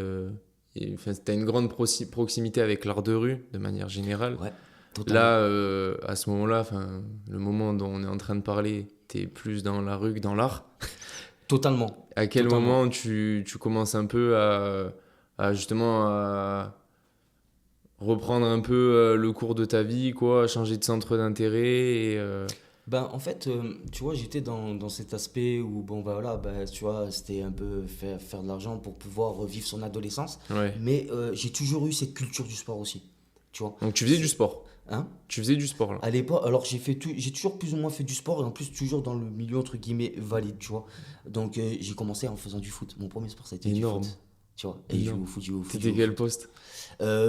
Enfin, tu as une grande proximité avec l'art de rue, de manière générale.
Ouais, totalement.
Là, à ce moment-là, enfin, le moment dont on est en train de parler, tu es plus dans la rue que dans l'art.
Totalement.
À quel
Totalement.
moment tu commences un peu justement à reprendre un peu le cours de ta vie, quoi, à changer de centre d'intérêt et,
Ben, en fait, tu vois, j'étais dans cet aspect où, bon, bah, voilà, ben, tu vois, c'était un peu faire de l'argent pour pouvoir vivre son adolescence.
Ouais.
Mais j'ai toujours eu cette culture du sport aussi. Tu vois.
Donc tu faisais du sport.
Hein?
Tu faisais du sport là.
À l'époque, alors j'ai toujours plus ou moins fait du sport et en plus toujours dans le milieu entre guillemets valide, tu vois. Donc j'ai commencé en faisant du foot. Mon premier sport, c'était du
Énorme.
foot. Tu vois. Et je jouais
Énorme.
au foot, je jouais au foot, je
T'étais
jouais au
quel
foot.
poste?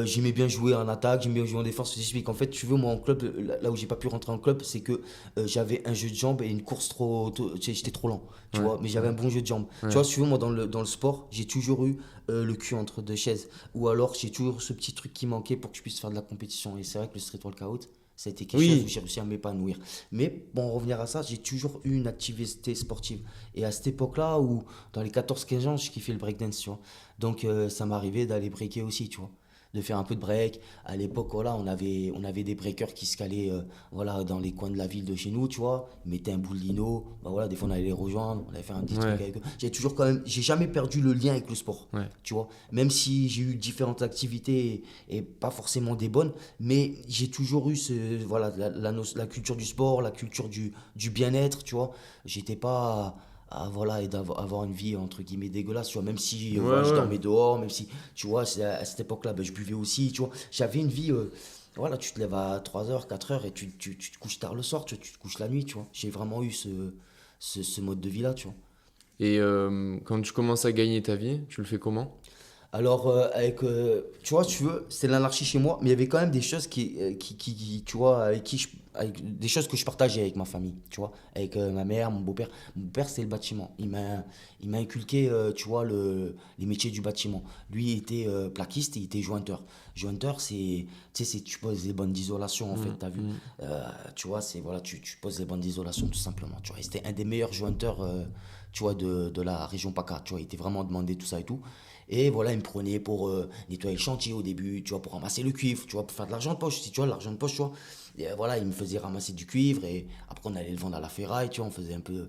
J'aimais bien jouer en attaque, j'aimais bien jouer en défense spécifique. En fait, tu veux, moi en club, là où j'ai pas pu rentrer en club, c'est que j'avais un jeu de jambes et une course tu sais, j'étais trop lent, tu
Ouais.
vois, mais j'avais un bon jeu de jambes.
Ouais.
Tu vois, si tu veux, moi dans le sport, j'ai toujours eu le cul entre deux chaises. Ou alors, j'ai toujours ce petit truc qui manquait pour que je puisse faire de la compétition. Et c'est vrai que le street workout, ça a été quelque chose où
Oui.
j'ai réussi à m'épanouir. Mais pour en revenir à ça, j'ai toujours eu une activité sportive. Et à cette époque-là, où dans les 14-15 ans, je kiffais le breakdance, tu vois. Donc ça m'arrivait d'aller breaker aussi, tu vois, de faire un peu de break. À l'époque, voilà, on avait des breakers qui se calaient voilà, dans les coins de la ville de chez nous, tu vois. Ils mettaient un bout de lino, bah, voilà, des fois on allait les rejoindre, on allait faire un petit truc
Ouais.
avec eux. J'ai toujours quand même, j'ai jamais perdu le lien avec le sport,
Ouais.
tu vois. Même si j'ai eu différentes activités et pas forcément des bonnes, mais j'ai toujours eu voilà, la culture du sport, la culture du bien-être, tu vois. J'étais pas voilà, et avoir une vie entre guillemets dégueulasse, tu vois, même si
Ouais,
voilà, je
ouais.
dormais dehors, même si, tu vois, à cette époque-là, ben, je buvais aussi, tu vois, j'avais une vie, voilà, tu te lèves à 3 heures 4 heures et tu te couches tard le soir, tu te couches la nuit, tu vois, j'ai vraiment eu ce mode de vie-là, tu vois.
Et quand tu commences à gagner ta vie, tu le fais comment?
Alors, tu vois, si tu veux, c'était l'anarchie chez moi, mais il y avait quand même des choses tu vois, avec des choses que je partageais avec ma famille, tu vois, avec ma mère, mon beau-père. Mon père, c'était le bâtiment. Il m'a inculqué, tu vois, les métiers du bâtiment. Lui, il était plaquiste et il était jointeur. Jointeur, tu sais, tu poses les bandes d'isolation, en fait,
Mm,
t'as vu.
mm.
Tu vois, c'est, voilà, tu poses les bandes d'isolation, tout simplement, tu vois. Et c'était un des meilleurs jointeurs, tu vois, de la région PACA, tu vois. Il était vraiment demandé, tout ça et tout. Et voilà, il me prenait pour nettoyer le chantier au début, tu vois, pour ramasser le cuivre, tu vois, pour faire de l'argent de poche, si tu vois, l'argent de poche, tu vois. Et voilà, il me faisait ramasser du cuivre et après on allait le vendre à la ferraille, tu vois, on faisait un peu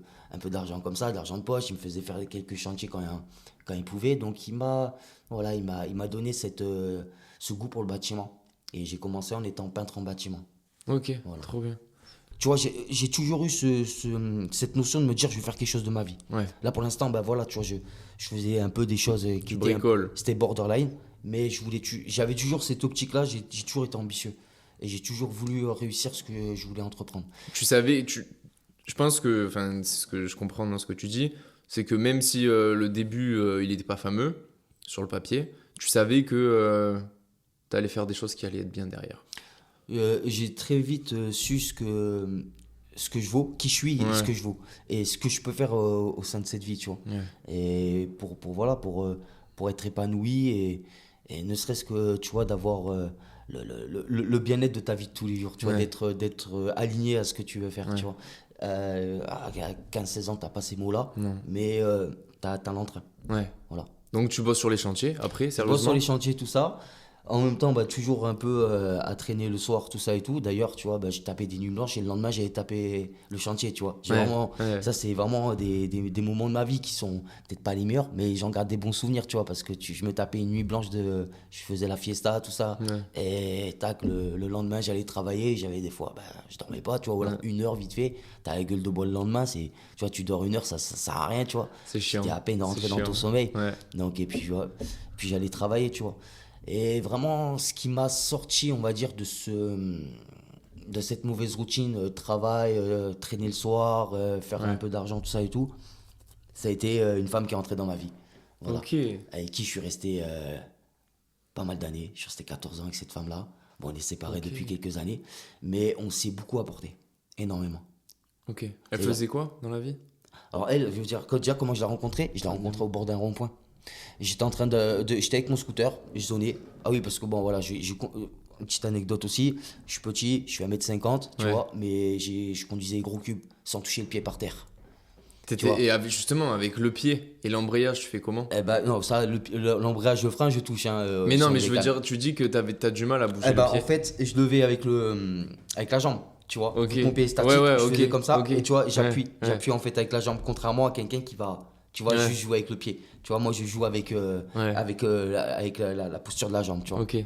d'argent comme ça, d'argent de poche. Il me faisait faire quelques chantiers quand il pouvait. Donc voilà, il m'a donné ce goût pour le bâtiment. Et j'ai commencé en étant peintre en bâtiment.
Ok,
Voilà.
trop bien.
Tu vois, j'ai toujours eu cette notion de me dire je vais faire quelque chose de ma vie.
Ouais,
Là pour l'instant, bah voilà, tu vois, je faisais un peu des choses qui
tu
étaient
bricoles.
c'était borderline, mais j'avais toujours cette optique-là, j'ai toujours été ambitieux. Et j'ai toujours voulu réussir ce que je voulais entreprendre.
Tu savais, je pense que, enfin, c'est ce que je comprends dans ce que tu dis, c'est que même si le début, il n'était pas fameux sur le papier, tu savais que tu allais faire des choses qui allaient être bien derrière.
J'ai très vite su ce que je vaux, qui je suis et ce
Ouais,
que je vaux. Et ce que je peux faire au sein de cette vie, tu vois.
ouais,
Et voilà, pour être épanoui et ne serait-ce que, tu vois, d'avoir le bien-être de ta vie de tous les jours, tu vois,
ouais,
d'être aligné à ce que tu veux faire,
ouais.
tu vois. À 15-16 ans, t'as pas ces mots-là,
Non,
mais t'as l'entrain,
ouais.
voilà.
Donc tu bosses sur les chantiers après,
Je bosse sur
sérieusement?
les chantiers, tout ça. En même temps, bah, toujours un peu à traîner le soir, tout ça et tout. D'ailleurs, tu vois, bah, j'ai tapé des nuits blanches et le lendemain, j'avais tapé le chantier, tu vois.
Ouais, ouais,
Ça, c'est vraiment des moments de ma vie qui sont peut-être pas les meilleurs, mais j'en garde des bons souvenirs, tu vois, parce que je me tapais une nuit blanche je faisais la fiesta, tout ça.
ouais,
Et tac, le lendemain, j'allais travailler. J'avais des fois, bah, je dormais pas, tu vois, ou alors
ouais.
1 heure vite fait. T'as la gueule de bois le lendemain, tu vois, tu dors 1 heure, ça sert à rien, tu vois.
C'est chiant.
T'es à peine
C'est
rentré dans ton
chiant.
sommeil.
Ouais,
Donc, et puis, puis j'allais travailler, tu vois. Et vraiment, ce qui m'a sorti, on va dire, de cette mauvaise routine, travail, traîner le soir, faire un
ouais.
peu d'argent, tout ça et tout, ça a été une femme qui est entrée dans ma vie. Voilà.
Ok.
Avec qui je suis resté pas mal d'années. Je suis resté 14 ans avec cette femme-là. Bon, on est séparés
Ok.
depuis quelques années, mais on s'est beaucoup apporté. Énormément.
Ok. Elle
Et là-
faisait quoi dans la vie?
Alors elle, je veux dire, déjà comment je l'ai rencontrée? Je l'ai rencontrée au bord d'un rond-point. J'étais en train j'étais avec mon scooter, je zonnais. Ah oui, parce que bon, voilà, une petite anecdote aussi. Je suis petit, je suis 1,50 m, tu
Ouais.
vois, mais je conduisais les gros cubes sans toucher le pied par terre. vois.
Et justement, avec le pied et l'embrayage, tu fais comment?
Eh ben, non, ça, l'embrayage, le frein, je touche, hein,
Mais non,
sans
mais je veux
bécane.
dire, tu dis que t'as du mal à bouger
Eh
le
ben,
pied.
en fait, je levais avec la jambe, tu vois.
Ok.
Vu que mon pied est statique,
Ouais, ouais,
je
ok,
faisais comme ça,
ok.
et tu vois,
Ouais,
j'appuie.
ouais.
J'appuie en fait avec la jambe, contrairement à quelqu'un qui va, tu vois,
Ouais.
juste jouer avec le pied. Tu vois, moi, je joue avec
Ouais.
la posture de la jambe, tu vois.
Ok.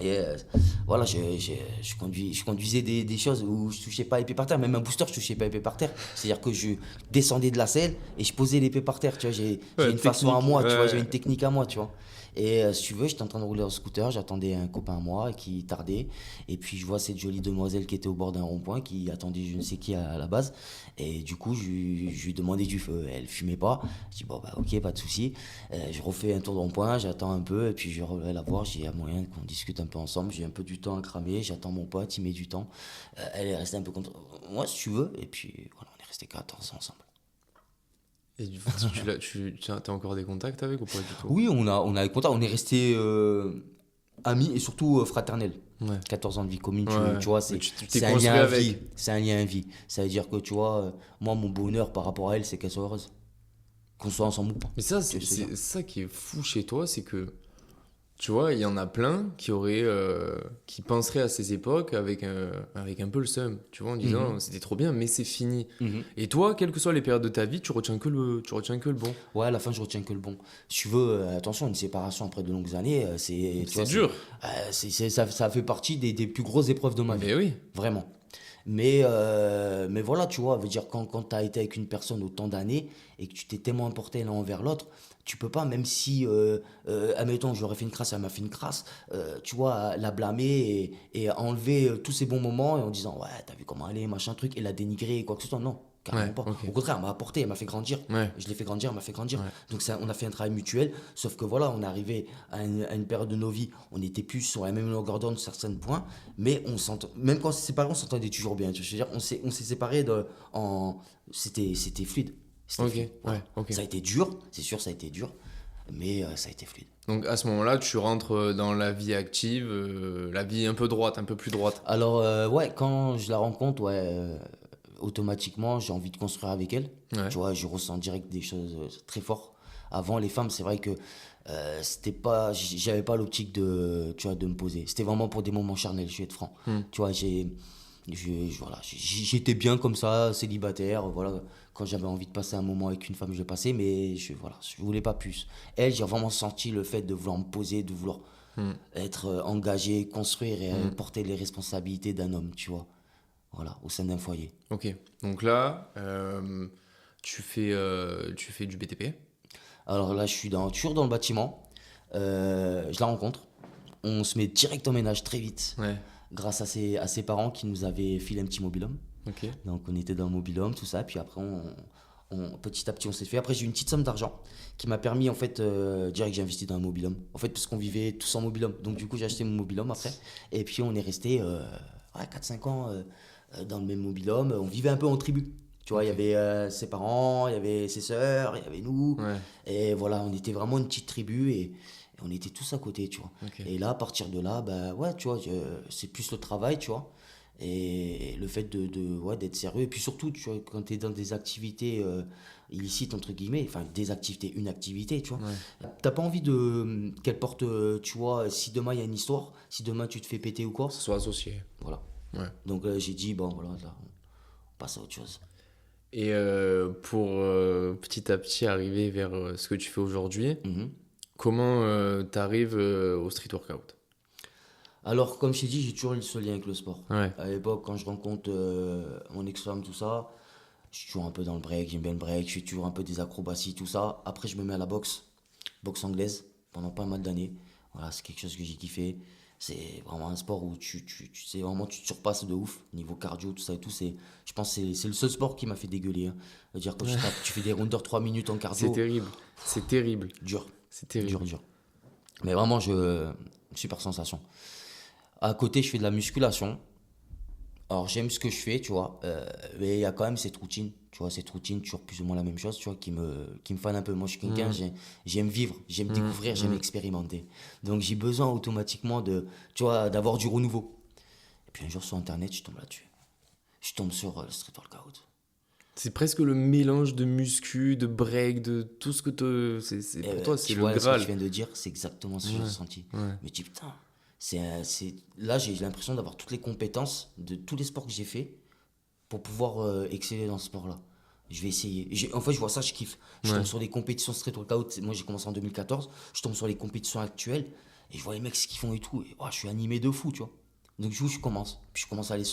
Et voilà, je conduisais des choses où je touchais pas les pieds par terre. Même un booster, je touchais pas les pieds par terre. C'est-à-dire que je descendais de la selle et je posais les pieds par terre. Tu vois, j'ai
Ouais,
une façon à
technique.
moi, tu vois, j'ai
Ouais.
une technique à moi, tu vois. Et si tu veux, j'étais en train de rouler en scooter, j'attendais un copain à moi qui tardait. Et puis je vois cette jolie demoiselle qui était au bord d'un rond-point, qui attendait je ne sais qui à la base. Et du coup, je lui demandais du feu. Elle fumait pas. Je dis, bon, bah ok, pas de souci. Je refais un tour de rond-point, j'attends un peu, et puis je reviens la voir. J'ai un moyen qu'on discute un peu ensemble. J'ai un peu du temps à cramer. J'attends mon pote, il met du temps. Elle est restée un peu comme moi, si tu veux. Et puis voilà, on est resté 14 ans ensemble.
Et tu as encore des contacts avec ou pas du tout?
Oui, on a contact, on est resté amis et surtout fraternels.
Ouais.
14 ans de vie commune,
Ouais.
tu vois,
Mais tu t'es
c'est un lien
construit
à vie.
avec.
C'est un lien à vie. Ça veut dire que, tu vois, moi, mon bonheur par rapport à elle, c'est qu'elle soit heureuse. Qu'on soit ensemble ou pas.
Mais ça,
Tu vois ce que je veux dire.
c'est ça qui est fou chez toi, c'est que, tu vois, il y en a plein qui penseraient à ces époques avec un peu le seum, tu vois, en disant
Mhm.
c'était trop bien, mais c'est fini.
Mhm.
Et toi, quelles que soient les périodes de ta vie, tu retiens que le bon.
Ouais, à la fin, je retiens que le bon. Si tu veux, attention, une séparation après de longues années, tu
C'est
vois,
dur.
ça fait partie des plus grosses épreuves de ma vie.
Mais oui.
Vraiment. Mais voilà, tu vois, veut dire, quand tu as été avec une personne autant d'années et que tu t'es tellement importé l'un envers l'autre, tu peux pas, même si, admettons, j'aurais fait une crasse, elle m'a fait une crasse, tu vois, la blâmer et enlever tous ces bons moments et en disant, ouais, t'as vu comment elle est, machin truc, et la dénigrer, quoi que ce soit. Non, carrément
Ouais,
pas.
ok.
Au contraire, elle m'a apporté, elle m'a fait grandir.
Ouais,
Je l'ai fait grandir, elle m'a fait grandir.
ouais.
Donc ça, on a fait un travail mutuel, sauf que voilà, on est arrivé à une période de nos vies, on était plus sur la même longueur d'onde sur certains points, mais même quand on s'est séparés, on s'entendait toujours bien. Tu vois, je veux dire, on s'est séparés c'était fluide. C'était
Ok,
fluide. Voilà.
ouais, ok.
Ça a été dur, c'est sûr, ça a été dur, mais ça a été fluide.
Donc à ce moment-là, tu rentres dans la vie active, la vie un peu droite, un peu plus droite.
Alors, ouais, quand je la rencontre, ouais, automatiquement, j'ai envie de construire avec elle.
Ouais,
Tu vois, je ressens direct des choses très fortes. Avant, les femmes, c'est vrai que c'était pas, j'avais pas l'optique tu vois, de me poser. C'était vraiment pour des moments charnels, je vais être franc.
Hmm.
Tu vois, voilà, j'étais bien comme ça, célibataire. Voilà, quand j'avais envie de passer un moment avec une femme, je le passais, mais voilà, je voulais pas plus. Elle, j'ai vraiment senti le fait de vouloir me poser, de vouloir
Hmm.
être engagé, construire et
Hmm.
porter les responsabilités d'un homme, tu vois. Voilà, au sein d'un foyer.
Ok. Donc là, tu fais du BTP.
Alors là, je suis toujours dans le bâtiment. Je la rencontre. On se met direct en ménage très vite,
Ouais.
grâce à ses parents qui nous avaient filé un petit mobil-home.
Ok.
Donc on était dans le mobil-home, tout ça. Puis après, petit à petit, on s'est fait. Après, j'ai eu une petite somme d'argent qui m'a permis, en fait, direct, j'ai investi dans un mobil-home. En fait, parce qu'on vivait tous en mobil-home. Donc du coup, j'ai acheté mon mobil-home après. Et puis, on est resté ouais, 4-5 ans dans le même mobil-home. On vivait un peu en tribu. Tu vois, il y
Ok.
avait ses parents, il y avait ses sœurs, il y avait nous.
Ouais.
Et voilà, on était vraiment une petite tribu et on était tous à côté, tu vois.
Ok.
Et là, à partir de là, bah ouais, tu vois, c'est plus le travail, tu vois. Et le fait ouais, d'être sérieux. Et puis surtout, tu vois, quand tu es dans des activités illicites, entre guillemets, enfin, des activités, une activité, tu vois.
Ouais.
T'as pas envie qu'elle porte, tu vois, si demain il y a une histoire, si demain tu te fais péter ou quoi,
Que ce soit associé.
voilà.
Ouais.
Donc j'ai dit, bon, voilà, là, on passe à autre chose.
Et pour petit à petit arriver vers ce que tu fais aujourd'hui,
Mhm.
comment t'arrives au street workout?
Alors, comme je t'ai dit, j'ai toujours eu ce lien avec le sport.
Ouais.
À l'époque, quand je rencontre mon ex-femme, tout ça, je suis toujours un peu dans le break, j'aime bien le break, je fais toujours un peu des acrobaties, tout ça. Après, je me mets à la boxe anglaise, pendant pas mal d'années. Voilà, c'est quelque chose que j'ai kiffé. C'est vraiment un sport où tu sais, vraiment, tu te surpasses de ouf, niveau cardio, tout ça et tout. Je pense que c'est le seul sport qui m'a fait dégueuler, hein. C'est-à-dire, quand tu fais des rondeurs 3 minutes en
C'est
cardio,
terrible. C'est terrible.
dur,
C'est terrible.
dur, dur. Mais vraiment, super sensation. À côté, je fais de la musculation. Alors, j'aime ce que je fais, tu vois. Mais il y a quand même cette routine, tu vois, cette routine, toujours plus ou moins la même chose, tu vois, qui me fane un peu. Moi, je suis quelqu'un, j'aime vivre, j'aime découvrir, j'aime expérimenter. Donc, j'ai besoin automatiquement tu vois, d'avoir du renouveau. Et puis, un jour, sur Internet, je tombe là-dessus. Je tombe sur le street workout.
C'est presque le mélange de muscu, de break, de tout ce que pour toi, c'est
Tu
le
vois, ce que je
Graal.
viens de dire, c'est exactement ce que j'ai ressenti.
Ouais.
Je me dis, putain, là, j'ai l'impression d'avoir toutes les compétences de tous les sports que j'ai fait pour pouvoir exceller dans ce sport-là. Je vais essayer. En fait, je vois ça, je kiffe. Je
Ouais.
tombe sur les compétitions street workout. Moi, j'ai commencé en 2014. Je tombe sur les compétitions actuelles. Et je vois les mecs ce qu'ils font et tout. Et je suis animé de fou, tu vois. Donc, du coup, je commence. Puis, je commence à aller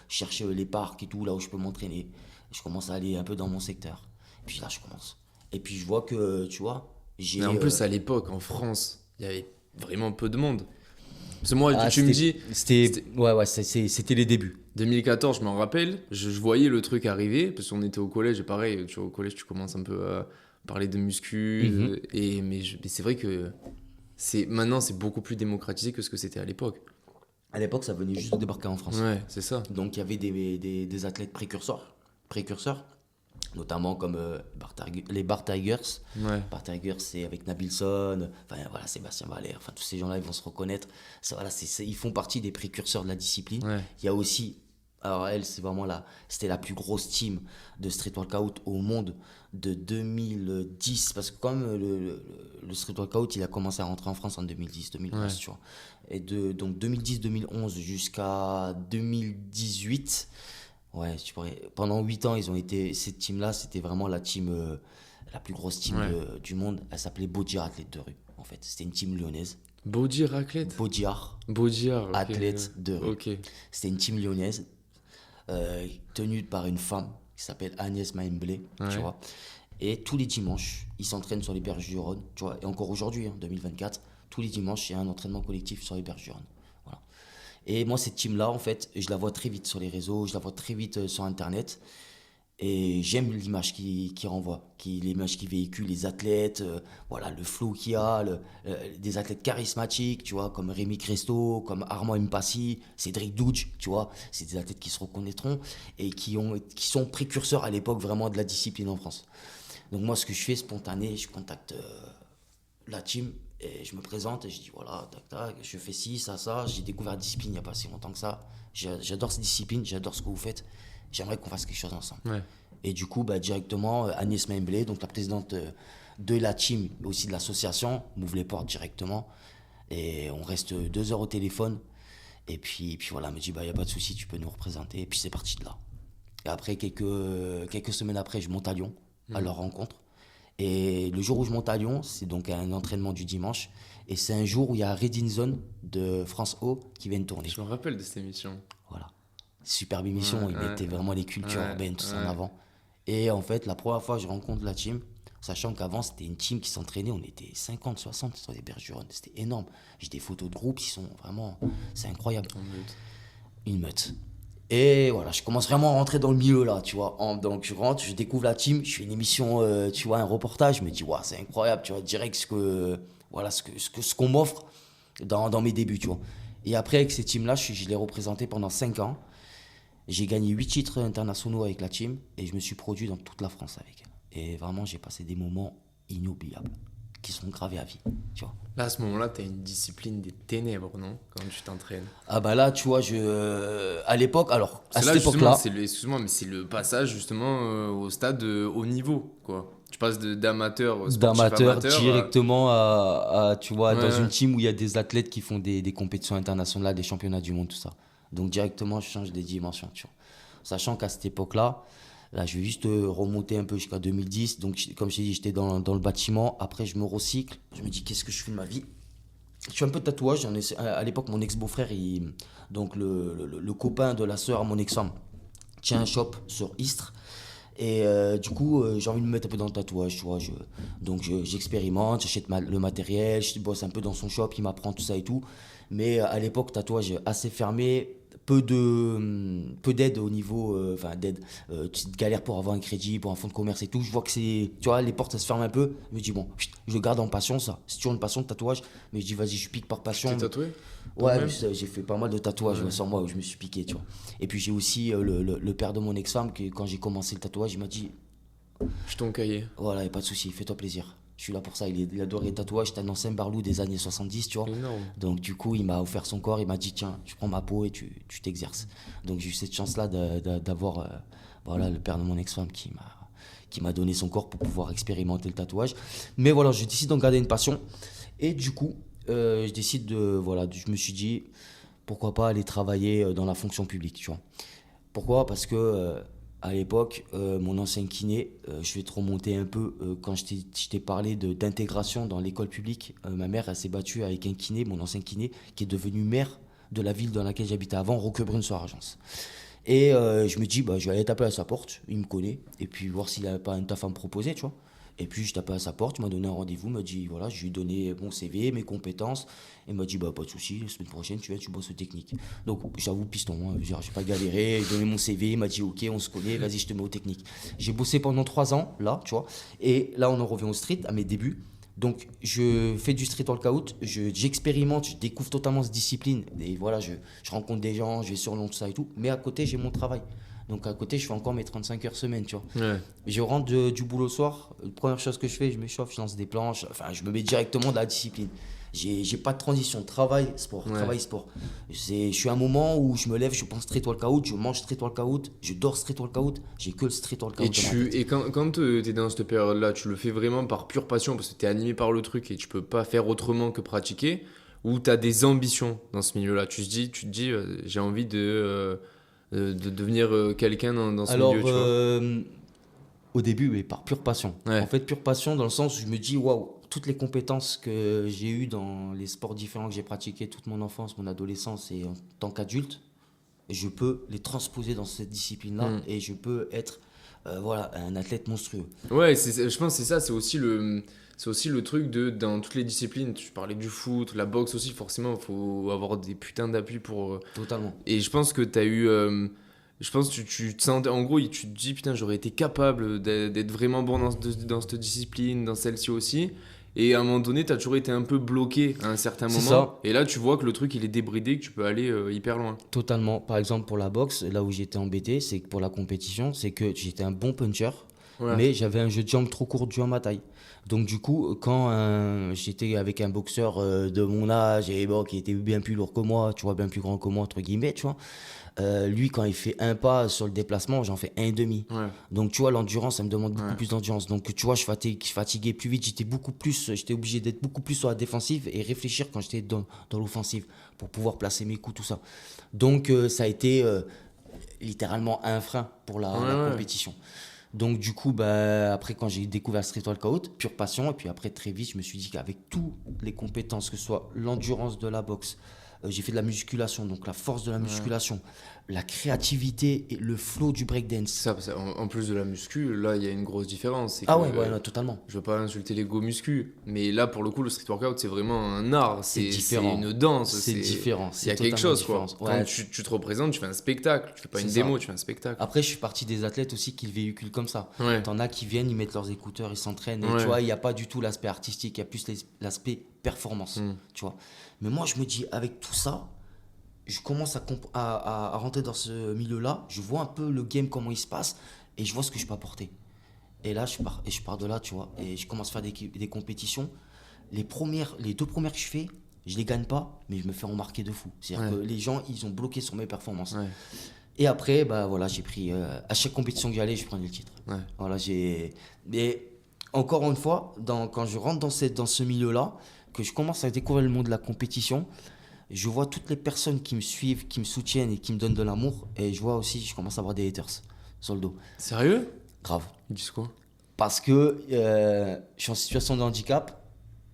chercher les parcs et tout, là où je peux m'entraîner. Je commence à aller un peu dans mon secteur. Puis là, je commence. Et puis, je vois que, tu vois,
Mais
j'ai.
en plus, à l'époque, en France, il y avait vraiment peu de monde. Parce que moi,
Ah,
tu me dis,
c'était. Ouais, c'était les débuts.
2014, je m'en rappelle, je voyais le truc arriver, parce qu'on était au collège, et pareil, tu vois, au collège, tu commences un peu à parler de muscu,
Mhm.
mais c'est vrai que maintenant, c'est beaucoup plus démocratisé que ce que c'était à l'époque.
À l'époque, ça venait juste de débarquer en France.
Ouais, c'est ça.
Donc, il y avait des athlètes précurseurs, notamment comme les Bar Tigers.
Ouais,
Bar Tigers, c'est avec Nabilson, enfin voilà, Sébastien Valère, enfin tous ces gens-là, ils vont se reconnaître. Voilà, ils font partie des précurseurs de la discipline.
ouais.
Il y a aussi, alors elle, c'était la plus grosse team de street workout au monde de 2010, parce que comme le street workout, il a commencé à rentrer en France en 2010-2011,
Ouais.
tu vois. Donc 2010-2011 jusqu'à 2018. Ouais, pendant 8 ans, cette team-là, c'était vraiment la team, la plus grosse team
Ouais.
du monde. Elle s'appelait Baudiar Athlète de rue, en fait. C'était une team lyonnaise.
Body raclette.
Baudiar
Baudiard, ok.
Athlète de rue.
Ok.
C'était une team lyonnaise tenue par une femme qui s'appelle Agnès Maemblé,
Ouais.
tu vois. Et tous les dimanches, ils s'entraînent sur les berges du Rhône, tu vois. Et encore aujourd'hui, en 2024, tous les dimanches, il y a un entraînement collectif sur les berges du Rhône. Voilà. Et moi, cette team-là, en fait, je la vois très vite sur les réseaux, je la vois très vite sur Internet. Et j'aime l'image qui renvoie, l'image qui véhicule les athlètes, voilà, le flow qu'il y a, des athlètes charismatiques, tu vois, comme Rémi Cresto, comme Armand Mpassi, Cédric Douche, tu vois. C'est des athlètes qui se reconnaîtront et qui sont précurseurs à l'époque vraiment de la discipline en France. Donc moi, ce que je fais, spontané, je contacte la team et je me présente et je dis voilà, tac, tac, je fais ci, ça. J'ai découvert la discipline il n'y a pas si longtemps que ça. J'adore cette discipline, j'adore ce que vous faites. J'aimerais qu'on fasse quelque chose ensemble.
Ouais.
Et du coup, directement, Agnès Maemblé, donc la présidente de la team, mais aussi de l'association, m'ouvre les portes directement. Et on reste 2 heures au téléphone. Et puis voilà, elle me dit, il n'y a pas de souci, tu peux nous représenter. Et puis c'est parti de là. Et après, quelques semaines après, je monte à Lyon, à leur rencontre. Et le jour où je monte à Lyon, c'est donc un entraînement du dimanche. Et c'est un jour où il y a Red Zone de France O qui viennent tourner.
Je me rappelle de cette émission.
Voilà. Superbe émission,
Ouais,
il
ouais.
mettait vraiment les cultures
Ouais,
urbaines, tout ça en
ouais.
avant. Et en fait, la première fois que je rencontre la team, sachant qu'avant c'était une team qui s'entraînait, on était 50, 60 sur les berges du Rhône, c'était énorme. J'ai des photos de groupe, c'est incroyable.
En meute.
Une meute. Et voilà, je commence vraiment à rentrer dans le milieu là, tu vois. Donc je rentre, je découvre la team, je fais une émission, tu vois, un reportage, je me dis, ouais, c'est incroyable, tu vois, direct ce qu'on m'offre dans mes débuts, tu vois. Et après, avec ces teams-là, je l'ai représenté pendant 5 ans. J'ai gagné 8 titres internationaux avec la team et je me suis produit dans toute la France avec elle. Et vraiment, j'ai passé des moments inoubliables qui sont gravés à vie, tu vois.
Là, à ce moment-là, t'as une discipline des ténèbres, non? Quand tu t'entraînes.
Ah bah là, tu vois, à l'époque, alors, à
C'est
cette
là, justement,
époque-là,
excuse-moi, mais c'est le passage, justement, au stade haut niveau, quoi. Tu passes d'amateur, sportif
d'amateur
amateur
directement tu vois,
Ouais,
dans
ouais.
une team où il y a des athlètes qui font des compétitions internationales, des championnats du monde, tout ça. Donc directement, je change des dimensions, tu vois. Sachant qu'à cette époque-là, là, je vais juste remonter un peu jusqu'à 2010. Donc, comme je t'ai dit, j'étais dans le bâtiment. Après, je me recycle. Je me dis, qu'est-ce que je fais de ma vie? Je suis un peu de tatouage. À l'époque, mon ex-beau-frère, donc le copain de la sœur à mon ex-femme, tient un shop sur Istres. Et du coup, j'ai envie de me mettre un peu dans le tatouage, tu vois. Donc j'expérimente, j'achète le matériel, je bosse un peu dans son shop, il m'apprend tout ça et tout. Mais à l'époque, tatouage assez fermé, peu d'aide au niveau, enfin d'aide, tu galères pour avoir un crédit, pour un fonds de commerce et tout. Je vois que tu vois, les portes, ça se ferme un peu. Je me dis, bon, je le garde en passion, ça. C'est toujours une passion de tatouage. Mais je dis, vas-y, je pique par
Tu
passion.
t'es tatoué?
Ouais,
Toi-même?
j'ai fait pas mal de tatouages
Ouais.
sur moi où je me suis piqué, tu vois. Et puis j'ai aussi le père de mon ex-femme qui, quand j'ai commencé le tatouage, il m'a dit,
Je ton cahier.
voilà, y a pas de souci, fais-toi plaisir. Je suis là pour ça. Il adore les tatouages. C'était un ancien barlou des années 70, tu vois.
Énorme.
Donc du coup, il m'a offert son corps. Il m'a dit, tiens, tu prends ma peau et tu t'exerces. Donc j'ai eu cette chance-là d'avoir voilà, le père de mon ex-femme qui m'a donné son corps pour pouvoir expérimenter le tatouage. Mais voilà, je décide d'en garder une passion. Et du coup, je décide je me suis dit, pourquoi pas aller travailler dans la fonction publique, tu vois. Pourquoi? Parce que À l'époque, mon ancien kiné, je vais te remonter un peu, quand je t'ai parlé d'intégration dans l'école publique, ma mère, elle s'est battue avec un kiné, mon ancien kiné, qui est devenu maire de la ville dans laquelle j'habitais avant, Roquebrune-sur-Argence. Et je me dis, bah, je vais aller taper à sa porte, il me connaît, et puis voir s'il n'avait pas un taf à me proposer, tu vois. Et puis je tapais à sa porte, il m'a donné un rendez-vous, il m'a dit, voilà, je lui ai donné mon CV, mes compétences, et il m'a dit, bah, pas de souci, la semaine prochaine, tu viens, tu bosses au technique. Donc j'avoue, piston, hein, j'ai pas galéré, j'ai donné mon CV, il m'a dit, ok, on se connaît, vas-y, je te mets au technique. J'ai bossé pendant 3 ans, là, tu vois, et là, on en revient au street, à mes débuts. Donc, je fais du street workout, j'expérimente, je découvre totalement cette discipline. Et voilà, je rencontre des gens, je vais sur Lyon, tout ça et tout. Mais à côté, j'ai mon travail. Donc, à côté, je fais encore mes 35 heures semaine, tu vois.
Ouais.
Je rentre du boulot le soir. La première chose que je fais, je m'échauffe, je lance des planches. Enfin, je me mets directement dans la discipline. J'ai pas de transition. Travail, sport.
Ouais.
Travail, sport. Je suis à un moment où je me lève, je pense street workout, je mange street workout, je dors street workout. J'ai que le street workout.
Et quand tu es dans cette période-là, tu le fais vraiment par pure passion parce que tu es animé par le truc et tu peux pas faire autrement que pratiquer, ou tu as des ambitions dans ce milieu-là? Tu te dis j'ai envie de devenir quelqu'un dans ce
Alors,
milieu, tu vois.
au début, mais par pure passion.
Ouais.
En fait, pure passion dans le sens où je me dis, waouh, toutes les compétences que j'ai eues dans les sports différents que j'ai pratiqués toute mon enfance, mon adolescence et en tant qu'adulte, je peux les transposer dans cette discipline-là et je peux être voilà, un athlète monstrueux.
Ouais, je pense que c'est ça, c'est aussi le truc dans toutes les disciplines. Tu parlais du foot, la boxe aussi, forcément, il faut avoir des putains d'appui pour.
Totalement.
Et je pense que tu as eu. Je pense que tu te sens. En gros, tu te dis, putain, j'aurais été capable d'être vraiment bon dans cette discipline, dans celle-ci aussi. Et à un moment donné, tu as toujours été un peu bloqué à un certain
C'est
moment.
ça.
Et là, tu vois que le truc, il est débridé, que tu peux aller hyper loin.
Totalement. Par exemple, pour la boxe, là où j'étais embêté, c'est que pour la compétition, c'est que j'étais un bon puncher,
Ouais.
mais j'avais un jeu de jambes trop court dû à ma taille. Donc du coup, quand j'étais avec un boxeur de mon âge et bon, qui était bien plus lourd que moi, tu vois, bien plus grand que moi, entre guillemets, tu vois, lui, quand il fait un pas sur le déplacement, j'en fais un et demi.
Ouais.
Donc tu vois, l'endurance, ça me demande beaucoup
Ouais.
plus d'endurance. Donc tu vois, je fatiguais plus vite, j'étais obligé d'être beaucoup plus sur la défensive et réfléchir quand j'étais dans l'offensive pour pouvoir placer mes coups, tout ça. Donc ça a été littéralement un frein pour la
Ouais.
compétition. Donc du coup, bah, après quand j'ai découvert Street Workout, pure passion, et puis après très vite, je me suis dit qu'avec toutes les compétences, que ce soit l'endurance de la boxe, j'ai fait de la musculation, donc la force de la musculation, la créativité et le flow du breakdance.
En plus de la muscu, là, il y a une grosse différence. C'est
Ah
que,
ouais, non, totalement.
je veux pas insulter l'ego muscu, mais là, pour le coup, le street workout, c'est vraiment un art.
C'est
C'est
différent.
une danse.
C'est différent.
Il y a quelque chose, quoi. Quand
Ouais.
tu te représentes, tu fais un spectacle. Tu fais pas
C'est
une
ça.
démo, tu fais un spectacle.
Après, je suis parti des athlètes aussi qui le véhiculent comme ça.
Ouais.
T'en as qui viennent, ils mettent leurs écouteurs, ils s'entraînent. Et
Ouais.
tu vois, il n'y a pas du tout l'aspect artistique, il y a plus l'aspect performance. Tu vois. Mais moi, je me dis, avec tout ça, je commence à rentrer dans ce milieu-là. Je vois un peu le game, comment il se passe, et je vois ce que je peux apporter. Et là, je pars de là, tu vois. Et je commence à faire des compétitions. Les 2 premières que je fais, je les gagne pas, mais je me fais remarquer de fou. C'est-à-dire que les gens, ils ont bloqué sur mes performances.
Ouais.
Et après, bah voilà, j'ai pris à chaque compétition que j'allais, je prenais le titre.
Ouais.
Voilà, mais encore une fois, quand je rentre dans ce milieu-là, que je commence à découvrir le monde de la compétition, je vois toutes les personnes qui me suivent, qui me soutiennent et qui me donnent de l'amour. Et je vois aussi, je commence à avoir des haters sur le dos.
Sérieux?
Grave.
Ils disent quoi?
Parce que je suis en situation de handicap,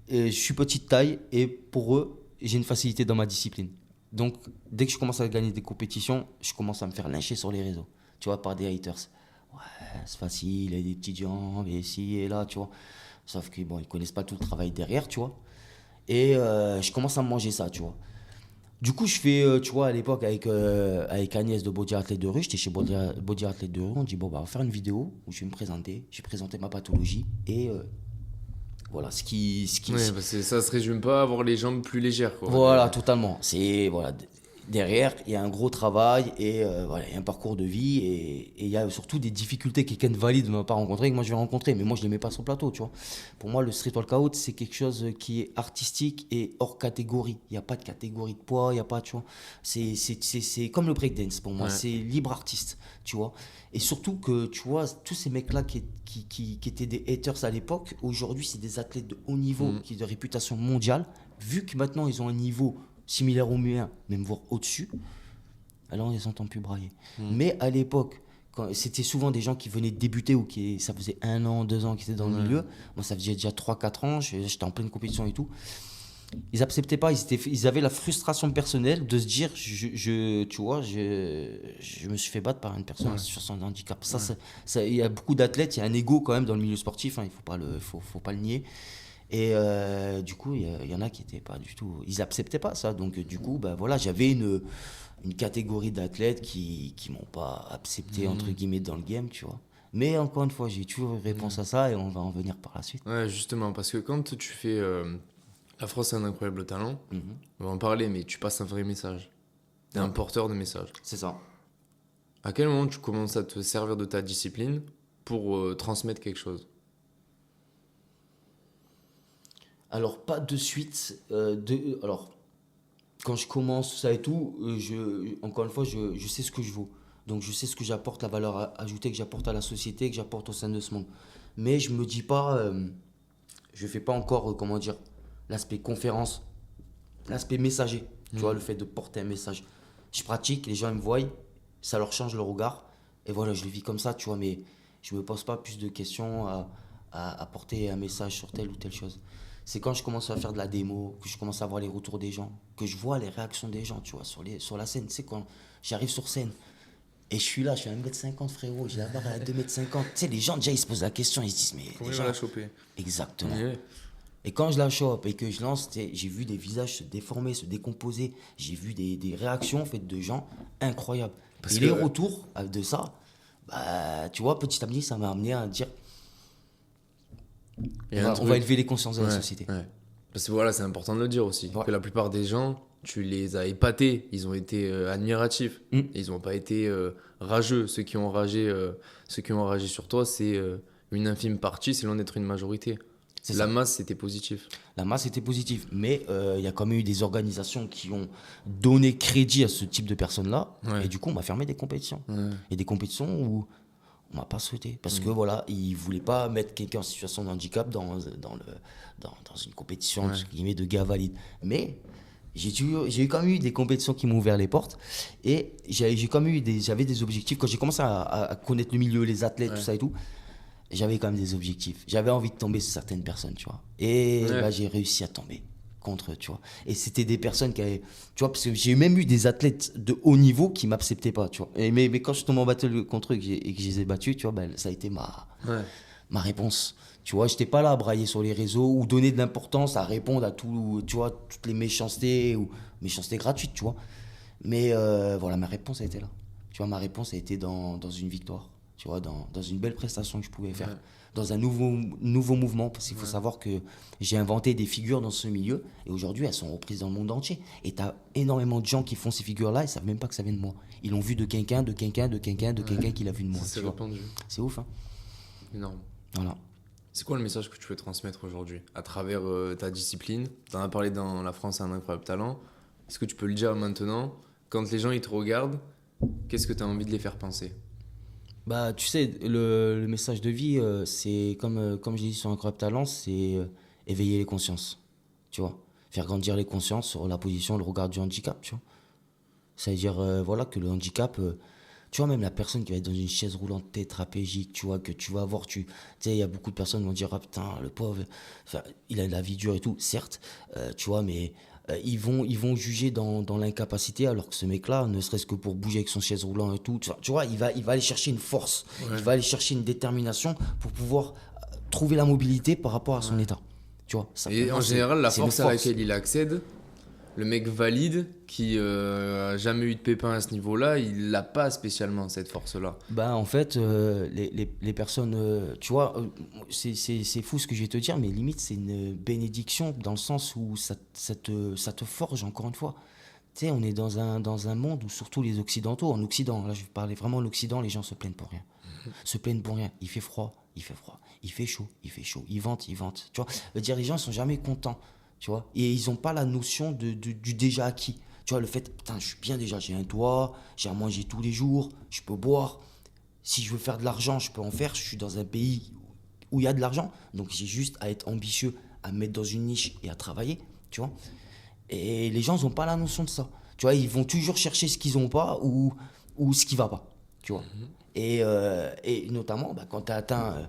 et je suis petite taille et pour eux, j'ai une facilité dans ma discipline. Donc, dès que je commence à gagner des compétitions, je commence à me faire lyncher sur les réseaux, tu vois, par des haters. Ouais, c'est facile, il y a des petites jambes, et ici et là, tu vois. Sauf qu'ils ne connaissent pas tout le travail derrière, tu vois. Et je commence à me manger ça, tu vois. Du coup, je fais, tu vois, à l'époque, avec Agnès de Body Athlète de Rue, j'étais chez Body Athlète de Rue, on dit, bon, bah, on va faire une vidéo où je vais me présenter. J'ai présenté ma pathologie et voilà,
Ouais, parce que ça se résume pas à avoir les jambes plus légères, quoi.
voilà, totalement. Voilà, derrière, il y a un gros travail et voilà, il y a un parcours de vie et il y a surtout des difficultés que quelqu'un de valide ne m'a pas rencontré, que moi je vais rencontrer. Mais moi, je ne les mets pas sur le plateau, tu vois. Pour moi, le street workout, c'est quelque chose qui est artistique et hors catégorie. Il n'y a pas de catégorie de poids, il n'y a pas, tu vois. C'est comme le breakdance pour moi, c'est libre artiste, tu vois. Et surtout que, tu vois, tous ces mecs-là qui étaient des haters à l'époque, aujourd'hui, c'est des athlètes de haut niveau, qui ont de réputation mondiale. Vu que maintenant, ils ont un niveau similaire au mien, même voire au-dessus, alors on les entend plus brailler. Mais à l'époque, c'était souvent des gens qui venaient de débuter ou ça faisait 1 an, 2 ans qu'ils étaient dans le milieu. Moi, ça faisait déjà 3-4 ans, j'étais en pleine compétition et tout. Ils acceptaient pas, ils avaient la frustration personnelle de se dire, tu vois, je me suis fait battre par une personne en situation de handicap. Il y a beaucoup d'athlètes, il y a un ego quand même dans le milieu sportif, hein, il faut pas le nier. Et du coup, il y en a qui étaient pas du tout, ils acceptaient pas ça. Donc du coup, bah voilà, j'avais une catégorie d'athlètes qui m'ont pas accepté entre guillemets dans le game, tu vois. Mais encore une fois, j'ai toujours une réponse à ça et on va en venir par la suite.
Ouais, justement, parce que quand tu fais La France a un incroyable talent, on va en parler, mais tu passes un vrai message. T'es un porteur de message.
C'est ça.
À quel moment tu commences à te servir de ta discipline pour transmettre quelque chose?
Alors, pas de suite. Alors, quand je commence ça et tout, encore une fois, je sais ce que je vaux. Donc, je sais ce que j'apporte, la valeur ajoutée que j'apporte à la société, que j'apporte au sein de ce monde. Mais je me dis pas, je fais pas encore, comment dire, l'aspect conférence, l'aspect messager. Tu vois, le fait de porter un message. Je pratique, les gens ils me voient, ça leur change le regard. Et voilà, je le vis comme ça, tu vois, mais je me pose pas plus de questions à porter un message sur telle ou telle chose. C'est quand je commence à faire de la démo, que je commence à voir les retours des gens, que je vois les réactions des gens, tu vois, sur la scène. Tu sais, quand j'arrive sur scène et je suis là, je suis à 1m50, frérot, j'ai la barre à 2m50. Tu sais, les gens, déjà, ils se posent la question, ils se disent, mais.
Comment il va la choper?
Exactement.
Ouais.
Et quand je la chope et que je lance, j'ai vu des visages se déformer, se décomposer. J'ai vu des réactions faites de gens incroyables. Et les retours de ça, bah, tu vois, petit à petit, ça m'a amené à dire on va élever les consciences de la société.
Ouais. Parce que voilà, c'est important de le dire aussi.
Ouais.
Que la plupart des gens, tu les as épatés. Ils ont été admiratifs. Ils n'ont pas été rageux. Ceux qui ont ragé sur toi, c'est une infime partie, c'est loin d'être une majorité. La masse, c'était positif.
La masse était positive. Mais il y a quand même eu des organisations qui ont donné crédit à ce type de personnes-là.
Ouais.
Et du coup, on m'a fermé des compétitions. Ouais. Et des compétitions où on m'a pas souhaité. Parce que voilà, ils ne voulaient pas mettre quelqu'un en situation de handicap dans une compétition entre guillemets, de gars valides. Mais j'ai quand même eu des compétitions qui m'ont ouvert les portes. Et j'avais des objectifs. Quand j'ai commencé à connaître le milieu, les athlètes, tout ça et tout, j'avais quand même des objectifs. J'avais envie de tomber sur certaines personnes, tu vois. Et bah, j'ai réussi à tomber contre eux, tu vois. Et c'était des personnes qui avaient... Tu vois, parce que j'ai même eu des athlètes de haut niveau qui ne m'acceptaient pas, tu vois. Mais quand je tombe en battle contre eux et que je les ai battus, tu vois, bah, ça a été ma réponse. Tu vois, je n'étais pas là à brailler sur les réseaux ou donner de l'importance à répondre à tout, tu vois, toutes les méchancetés ou méchancetés gratuites, tu vois. Mais voilà, ma réponse a été là. Tu vois, ma réponse a été dans une victoire. Tu vois, dans une belle prestation que je pouvais faire, dans un nouveau mouvement, parce qu'il faut savoir que j'ai inventé des figures dans ce milieu, et aujourd'hui, elles sont reprises dans le monde entier. Et tu as énormément de gens qui font ces figures-là, et ils savent même pas que ça vient de moi. Ils l'ont vu de quelqu'un qui l'a vu de moi.
C'est répandu.
C'est ouf, hein.
Énorme.
Voilà.
C'est quoi le message que tu veux transmettre aujourd'hui à travers ta discipline? Tu en as parlé dans La France a un incroyable talent. Est-ce que tu peux le dire maintenant? Quand les gens ils te regardent, qu'est-ce que tu as envie de les faire penser?
Bah, tu sais, le message de vie, c'est comme je l'ai dit sur Incroyable Talent, c'est éveiller les consciences, tu vois. Faire grandir les consciences sur la position, le regard du handicap, tu vois. C'est-à-dire, voilà, que le handicap, tu vois, même la personne qui va être dans une chaise roulante tétraplégique, tu vois, que tu vas voir, tu sais, il y a beaucoup de personnes qui vont dire, ah putain, le pauvre, il a de la vie dure et tout, certes, tu vois, mais... ils vont juger dans l'incapacité, alors que ce mec-là, ne serait-ce que pour bouger avec son chaise roulant et tout, tu vois, il va aller chercher une force, il va aller chercher une détermination pour pouvoir trouver la mobilité par rapport à son état. Tu vois, ça,
et en général, la force à laquelle il accède, le mec valide qui a jamais eu de pépin à ce niveau-là, il n'a pas spécialement cette force-là.
Bah, en fait, les personnes, tu vois, c'est fou ce que je vais te dire, mais limite, c'est une bénédiction dans le sens où ça te forge, encore une fois. Tu sais, on est dans un monde où surtout les Occidentaux, en Occident, là je vais parler vraiment de l'Occident, les gens se plaignent pour rien. Se plaignent pour rien. Il fait froid, il fait froid. Il fait chaud, il fait chaud. Il vente, il vente. Tu vois, veut dire, les gens ne sont jamais contents. Tu vois, et ils n'ont pas la notion du déjà acquis. Tu vois, le fait, putain, je suis bien déjà, j'ai un toit, j'ai à manger tous les jours, je peux boire. Si je veux faire de l'argent, je peux en faire. Je suis dans un pays où il y a de l'argent. Donc j'ai juste à être ambitieux, à me mettre dans une niche et à travailler. Tu vois. Et les gens n'ont pas la notion de ça. Tu vois, ils vont toujours chercher ce qu'ils n'ont pas ou ce qui ne va pas. tu vois. Et notamment, quand tu es atteint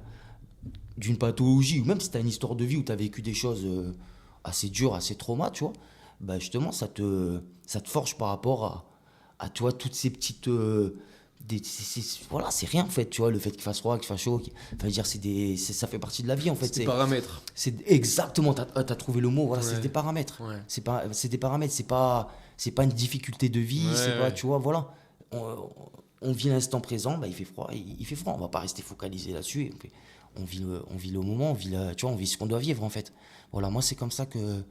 d'une pathologie, ou même si tu as une histoire de vie où tu as vécu des choses assez dures, assez traumas, tu vois, justement, ça te forge par rapport à toi, toutes ces petites... voilà, c'est rien en fait, tu vois, le fait qu'il fasse froid, qu'il fasse chaud, enfin, dire, ça fait partie de la vie en fait.
C'est des paramètres.
C'est exactement, t'as trouvé le mot, voilà, c'est des paramètres.
Ouais.
C'est des paramètres, c'est pas une difficulté de vie, c'est pas, tu vois, voilà. On vit l'instant présent, il fait froid, il fait froid, on va pas rester focalisé là-dessus. On vit le moment, tu vois, on vit ce qu'on doit vivre en fait. Voilà, moi c'est comme ça que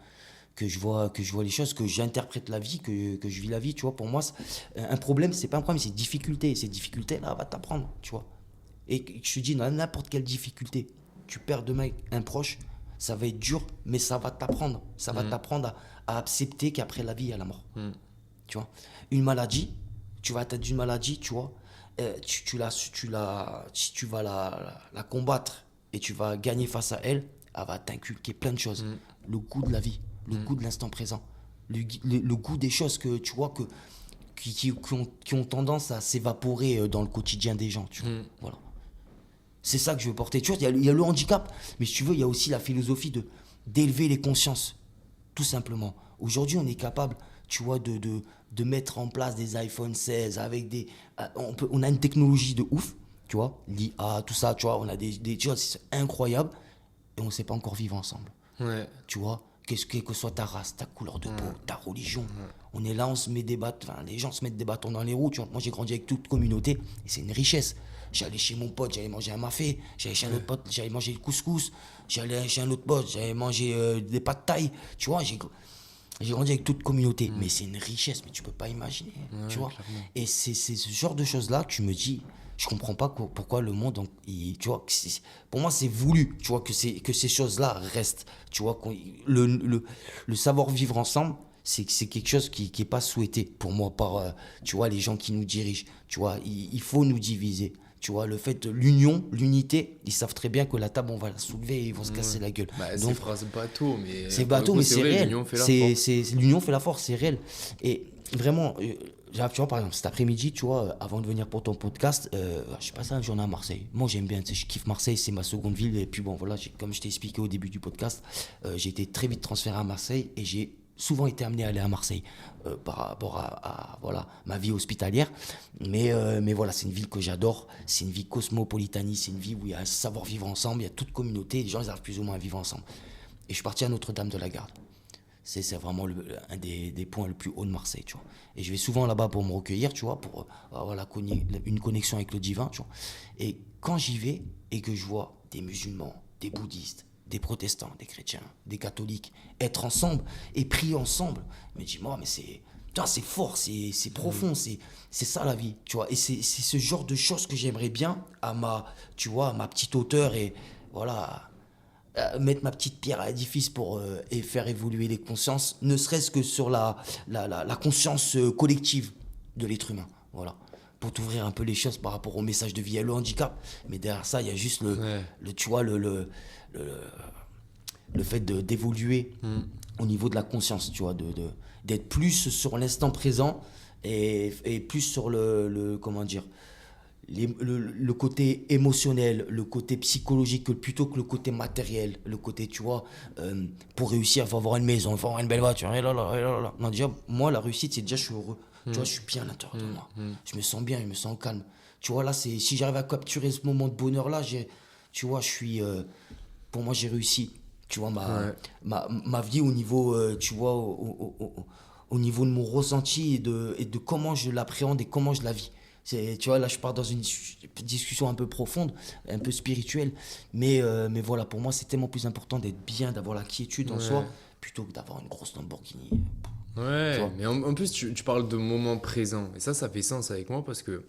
je vois les choses, que j'interprète la vie, que je vis la vie, tu vois. Pour moi, un problème, c'est pas un problème, c'est une difficulté. Ces difficultés-là, va t'apprendre, tu vois. Et je te dis, dans n'importe quelle difficulté, tu perds demain un proche, ça va être dur, mais ça va t'apprendre. Ça va t'apprendre à accepter qu'après la vie, il y a la mort. Tu vois. Une maladie, tu vas atteindre une maladie, tu vois. Si tu vas la combattre et tu vas gagner face à elle, elle va t'inculquer plein de choses. Le goût de la vie, le goût de l'instant présent, le goût des choses que tu vois qui ont tendance à s'évaporer dans le quotidien des gens, tu vois. Voilà. C'est ça que je veux porter. Tu vois, il y a le handicap, mais si tu veux, il y a aussi la philosophie d'élever les consciences, tout simplement. Aujourd'hui, on est capable, tu vois, de mettre en place des iPhone 16 avec on a une technologie de ouf, tu vois, l'IA, tout ça, tu vois, on a des choses incroyables et on ne sait pas encore vivre ensemble.
Ouais.
Tu vois, quelle que soit ta race, ta couleur de peau, ta religion, on est là, on se met des bâtons, les gens se mettent des bâtons dans les roues, tu vois. Moi, j'ai grandi avec toute communauté et c'est une richesse. J'allais chez mon pote, j'allais manger un mafé, j'allais chez un autre pote, j'allais manger le couscous, j'allais chez un autre pote, j'allais manger des pâtes thaï, tu vois, j'ai grandi avec toute communauté, mais c'est une richesse, mais tu peux pas imaginer, tu vois. Clairement. Et c'est ce genre de choses-là que tu me dis, je comprends pas pourquoi le monde, tu vois, pour moi c'est voulu, tu vois, que ces choses-là restent, tu vois, le savoir-vivre ensemble, c'est quelque chose qui est pas souhaité pour moi par, tu vois, les gens qui nous dirigent, tu vois, il faut nous diviser. Tu vois, le fait de l'unité, ils savent très bien que la table, on va la soulever et ils vont se casser la gueule.
C'est phrase bateau, mais...
C'est bateau, mais c'est réel. L'union fait la force, c'est réel. Et vraiment, tu vois, par exemple, cet après-midi, tu vois, avant de venir pour ton podcast, je passé une journée à Marseille. Moi, j'aime bien, tu sais, je kiffe Marseille, c'est ma seconde ville. Et puis bon, voilà, comme je t'ai expliqué au début du podcast, j'ai été très vite transféré à Marseille et j'ai souvent été amené à aller à Marseille par rapport à voilà, ma vie hospitalière. Mais voilà, c'est une ville que j'adore. C'est une ville cosmopolitaniste. C'est une ville où il y a un savoir-vivre ensemble. Il y a toute communauté. Les gens, ils arrivent plus ou moins à vivre ensemble. Et je suis parti à Notre-Dame-de-la-Garde. C'est vraiment un des points le plus haut de Marseille, tu vois. Et je vais souvent là-bas pour me recueillir, tu vois, pour avoir une connexion avec le divin, tu vois. Et quand j'y vais et que je vois des musulmans, des bouddhistes, des protestants, des chrétiens, des catholiques, être ensemble et prier ensemble. Je me dis, moi, mais c'est fort, c'est profond, c'est ça la vie, tu vois. Et c'est ce genre de choses que j'aimerais bien à ma petite hauteur et voilà, mettre ma petite pierre à l'édifice pour et faire évoluer les consciences, ne serait-ce que sur la conscience collective de l'être humain, voilà. Pour t'ouvrir un peu les choses par rapport au message de vie. Il y a le handicap, mais derrière ça, il y a juste tu vois, le fait d'évoluer au niveau de la conscience, tu vois, d'être plus sur l'instant présent et plus sur comment dire, le côté émotionnel, le côté psychologique plutôt que le côté matériel, le côté, tu vois, pour réussir, il faut avoir une maison, il faut avoir une belle voiture, et là. Non, déjà, moi, la réussite, c'est déjà, je suis heureux. Tu vois, je suis bien à l'intérieur de moi. Je me sens bien, je me sens calme. Tu vois, là, si j'arrive à capturer ce moment de bonheur-là, tu vois, pour moi, j'ai réussi. Tu vois, ma vie au niveau, tu vois, au niveau de mon ressenti et de comment je l'appréhende et comment je la vis. Tu vois, là, je pars dans une discussion un peu profonde, un peu spirituelle. Mais voilà, pour moi, c'est tellement plus important d'être bien, d'avoir la quiétude en soi, plutôt que d'avoir une grosse Lamborghini.
Ouais, mais en plus, tu parles de moment présent. Et ça fait sens avec moi parce que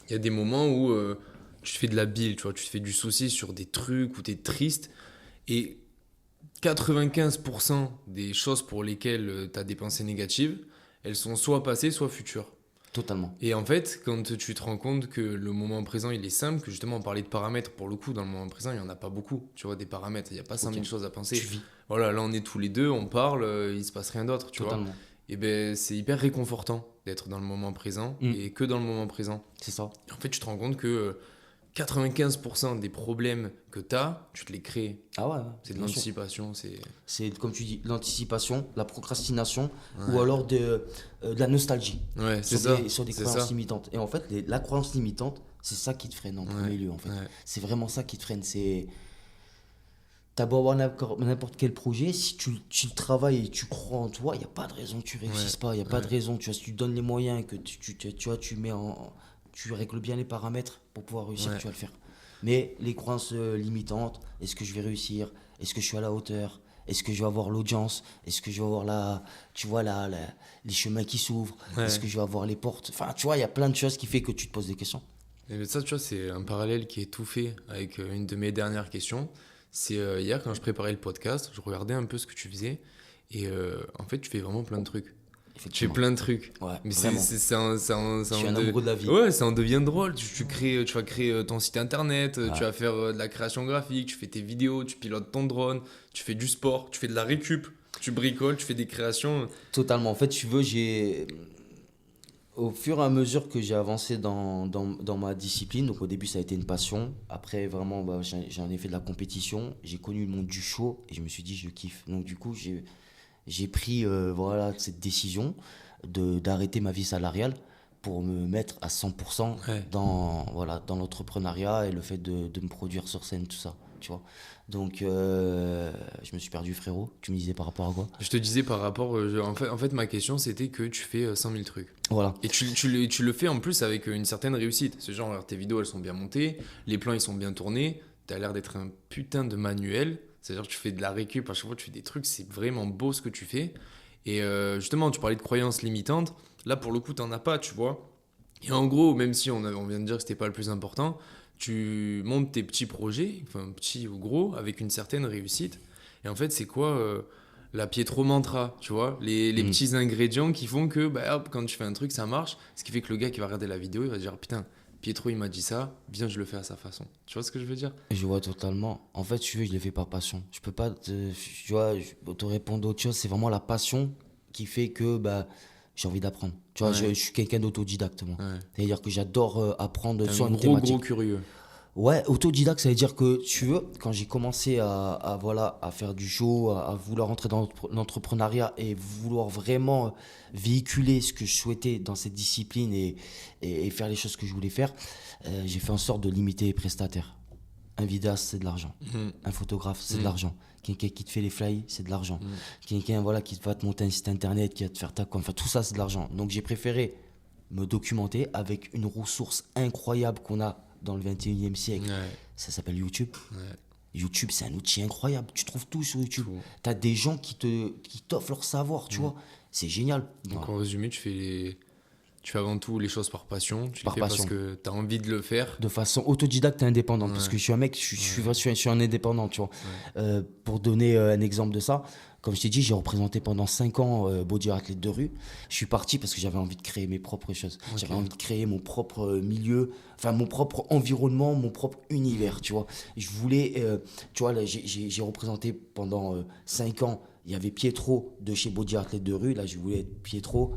il y a des moments où tu te fais de la bile, tu vois, tu te fais du souci sur des trucs où tu es triste. Et 95% des choses pour lesquelles tu as des pensées négatives, elles sont soit passées, soit futures.
Totalement.
Et en fait, quand tu te rends compte que le moment présent, il est simple, que justement, on parlait de paramètres, pour le coup, dans le moment présent, il n'y en a pas beaucoup, tu vois, des paramètres, il n'y a pas 5000 choses à penser.
Tu vis.
Voilà, là, on est tous les deux, on parle, il ne se passe rien d'autre, tu
Totalement.
vois. et ben c'est hyper réconfortant d'être dans le moment présent et que dans le moment présent.
C'est ça.
Et en fait, tu te rends compte que 95% des problèmes que tu as, tu te les crées.
Ah ouais,
C'est de
bien sûr.
l'anticipation,
C'est comme tu dis, l'anticipation, la procrastination
Ouais.
ou alors de la nostalgie
Ouais, c'est
sur
ça.
sur des
C'est
croyances
ça.
limitantes. Et en fait, la croyance limitante, c'est ça qui te freine en premier lieu. En fait.
Ouais.
C'est vraiment ça qui te freine. T'as beau avoir n'importe quel projet, si tu le travailles et tu crois en toi, il n'y a pas de raison que tu réussisses pas. Il n'y a pas de raison. Tu vois, si tu donnes les moyens, que tu vois, tu règles bien les paramètres pour pouvoir réussir,
Ouais.
tu vas le faire. Mais les croyances limitantes, est-ce que je vais réussir? Est-ce que je suis à la hauteur? Est-ce que je vais avoir l'audience? Est-ce que je vais avoir tu vois, les chemins qui s'ouvrent?
Ouais.
Est-ce que je vais avoir les portes? Enfin, tu vois, il y a plein de choses qui fait que tu te poses des questions.
Et ça, tu vois, c'est un parallèle qui est tout fait avec une de mes dernières questions. C'est hier, quand je préparais le podcast, je regardais un peu ce que tu faisais. Et en fait, tu fais vraiment plein de trucs. Tu fais
Effectivement.
plein de trucs.
Ouais,
Mais
vraiment.
je
Je suis un amoureux de la vie.
Ouais, ça en devient drôle. Tu vas créer ton site internet,
Ouais.
tu vas faire de la création graphique, tu fais tes vidéos, tu pilotes ton drone, tu fais du sport, tu fais de la récup, tu bricoles, tu fais des créations.
Totalement. En fait, tu veux, au fur et à mesure que j'ai avancé dans ma discipline, donc au début ça a été une passion, après vraiment bah, j'en ai fait de la compétition, j'ai connu le monde du show et je me suis dit je kiffe. Donc du coup j'ai pris voilà, cette décision d'arrêter ma vie salariale pour me mettre à 100%
Ouais.
dans l'entrepreneuriat et le fait de me produire sur scène, tout ça. Tu vois. Donc je me suis perdu, frérot. Tu me disais par rapport à quoi?
Je te disais par rapport. En fait, ma question c'était que tu fais 100 000 trucs.
Voilà.
Et tu le fais en plus avec une certaine réussite. C'est genre, tes vidéos elles sont bien montées, les plans ils sont bien tournés, t'as l'air d'être un putain de manuel. C'est-à-dire que tu fais de la récup, à chaque fois tu fais des trucs, c'est vraiment beau ce que tu fais. Et justement, tu parlais de croyances limitantes. Là pour le coup, t'en as pas, tu vois. Et en gros, même si on vient de dire que c'était pas le plus important, tu montes tes petits projets, enfin petits ou gros, avec une certaine réussite. Et en fait, c'est quoi la Pietro mantra, tu vois, les petits ingrédients qui font que bah, hop, quand tu fais un truc, ça marche. Ce qui fait que le gars qui va regarder la vidéo, il va dire putain, Pietro il m'a dit ça, bien je le fais à sa façon. Tu vois ce que je veux dire?
Je vois totalement. En fait, tu veux, je l'ai fait par passion. Je peux pas tu vois, te répondre autre chose. C'est vraiment la passion qui fait que bah, j'ai envie d'apprendre. Tu vois,
Ouais.
je suis quelqu'un d'autodidacte, moi.
Ouais.
C'est-à-dire que j'adore apprendre
T'es
sur
un
une
gros
thématique.
curieux.
Ouais, autodidacte, ça veut dire que, tu veux, quand j'ai commencé voilà, à faire du show, à vouloir entrer dans l'entrepreneuriat et vouloir vraiment véhiculer ce que je souhaitais dans cette discipline et faire les choses que je voulais faire, j'ai fait en sorte de limiter les prestataires. Un vidéaste, c'est de l'argent. Un photographe, c'est de l'argent. Quelqu'un qui te fait les flyers, c'est de l'argent. Quelqu'un voilà, qui va te monter un site internet, qui va te faire ta com, enfin tout ça, c'est de l'argent. Donc j'ai préféré me documenter avec une ressource incroyable qu'on a dans le 21e siècle.
Ouais.
Ça s'appelle YouTube.
Ouais.
YouTube, c'est un outil incroyable. Tu trouves tout sur YouTube.
Tout.
Tu as des gens qui t'offrent leur savoir, tu vois. C'est génial.
Donc
Voilà.
en résumé, tu fais avant tout les choses par passion. Tu les
Par
fais
passion.
parce que tu as envie de le faire.
De façon autodidacte et indépendante. Parce
Ouais.
que je suis un mec, je suis un indépendant, tu vois. Pour donner un exemple de ça, comme je t'ai dit, j'ai représenté pendant 5 ans Body Athlète de rue. Je suis parti parce que j'avais envie de créer mes propres choses.
Ok.
J'avais envie de créer mon propre milieu, enfin mon propre environnement, mon propre univers, tu vois. Je voulais, tu vois, là, j'ai représenté pendant 5 ans. Il y avait Pietro de chez Body Athlète de rue. Là, je voulais être Pietro,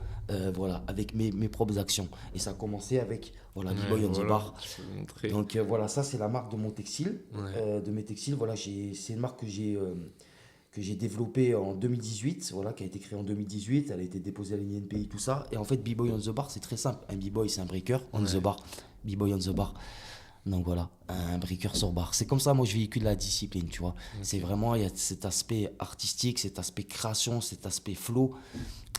voilà, avec mes propres actions. Et ça a commencé avec, voilà, B-Boy on the
voilà,
Bar.
tu peux montrer.
Donc voilà, ça c'est la marque de mon textile,
Ouais.
de mes textiles. Voilà, c'est une marque que j'ai développée en 2018, voilà, qui a été créée en 2018. Elle a été déposée à l'INPI, tout ça. Et en fait, B-Boy on the Bar, c'est très simple. Un B-Boy, c'est un breaker on the bar. B-Boy on the Bar. Donc voilà, un breaker sur bar. C'est comme ça, moi, je véhicule la discipline, tu vois. C'est vraiment, il y a cet aspect artistique, cet aspect création, cet aspect flow.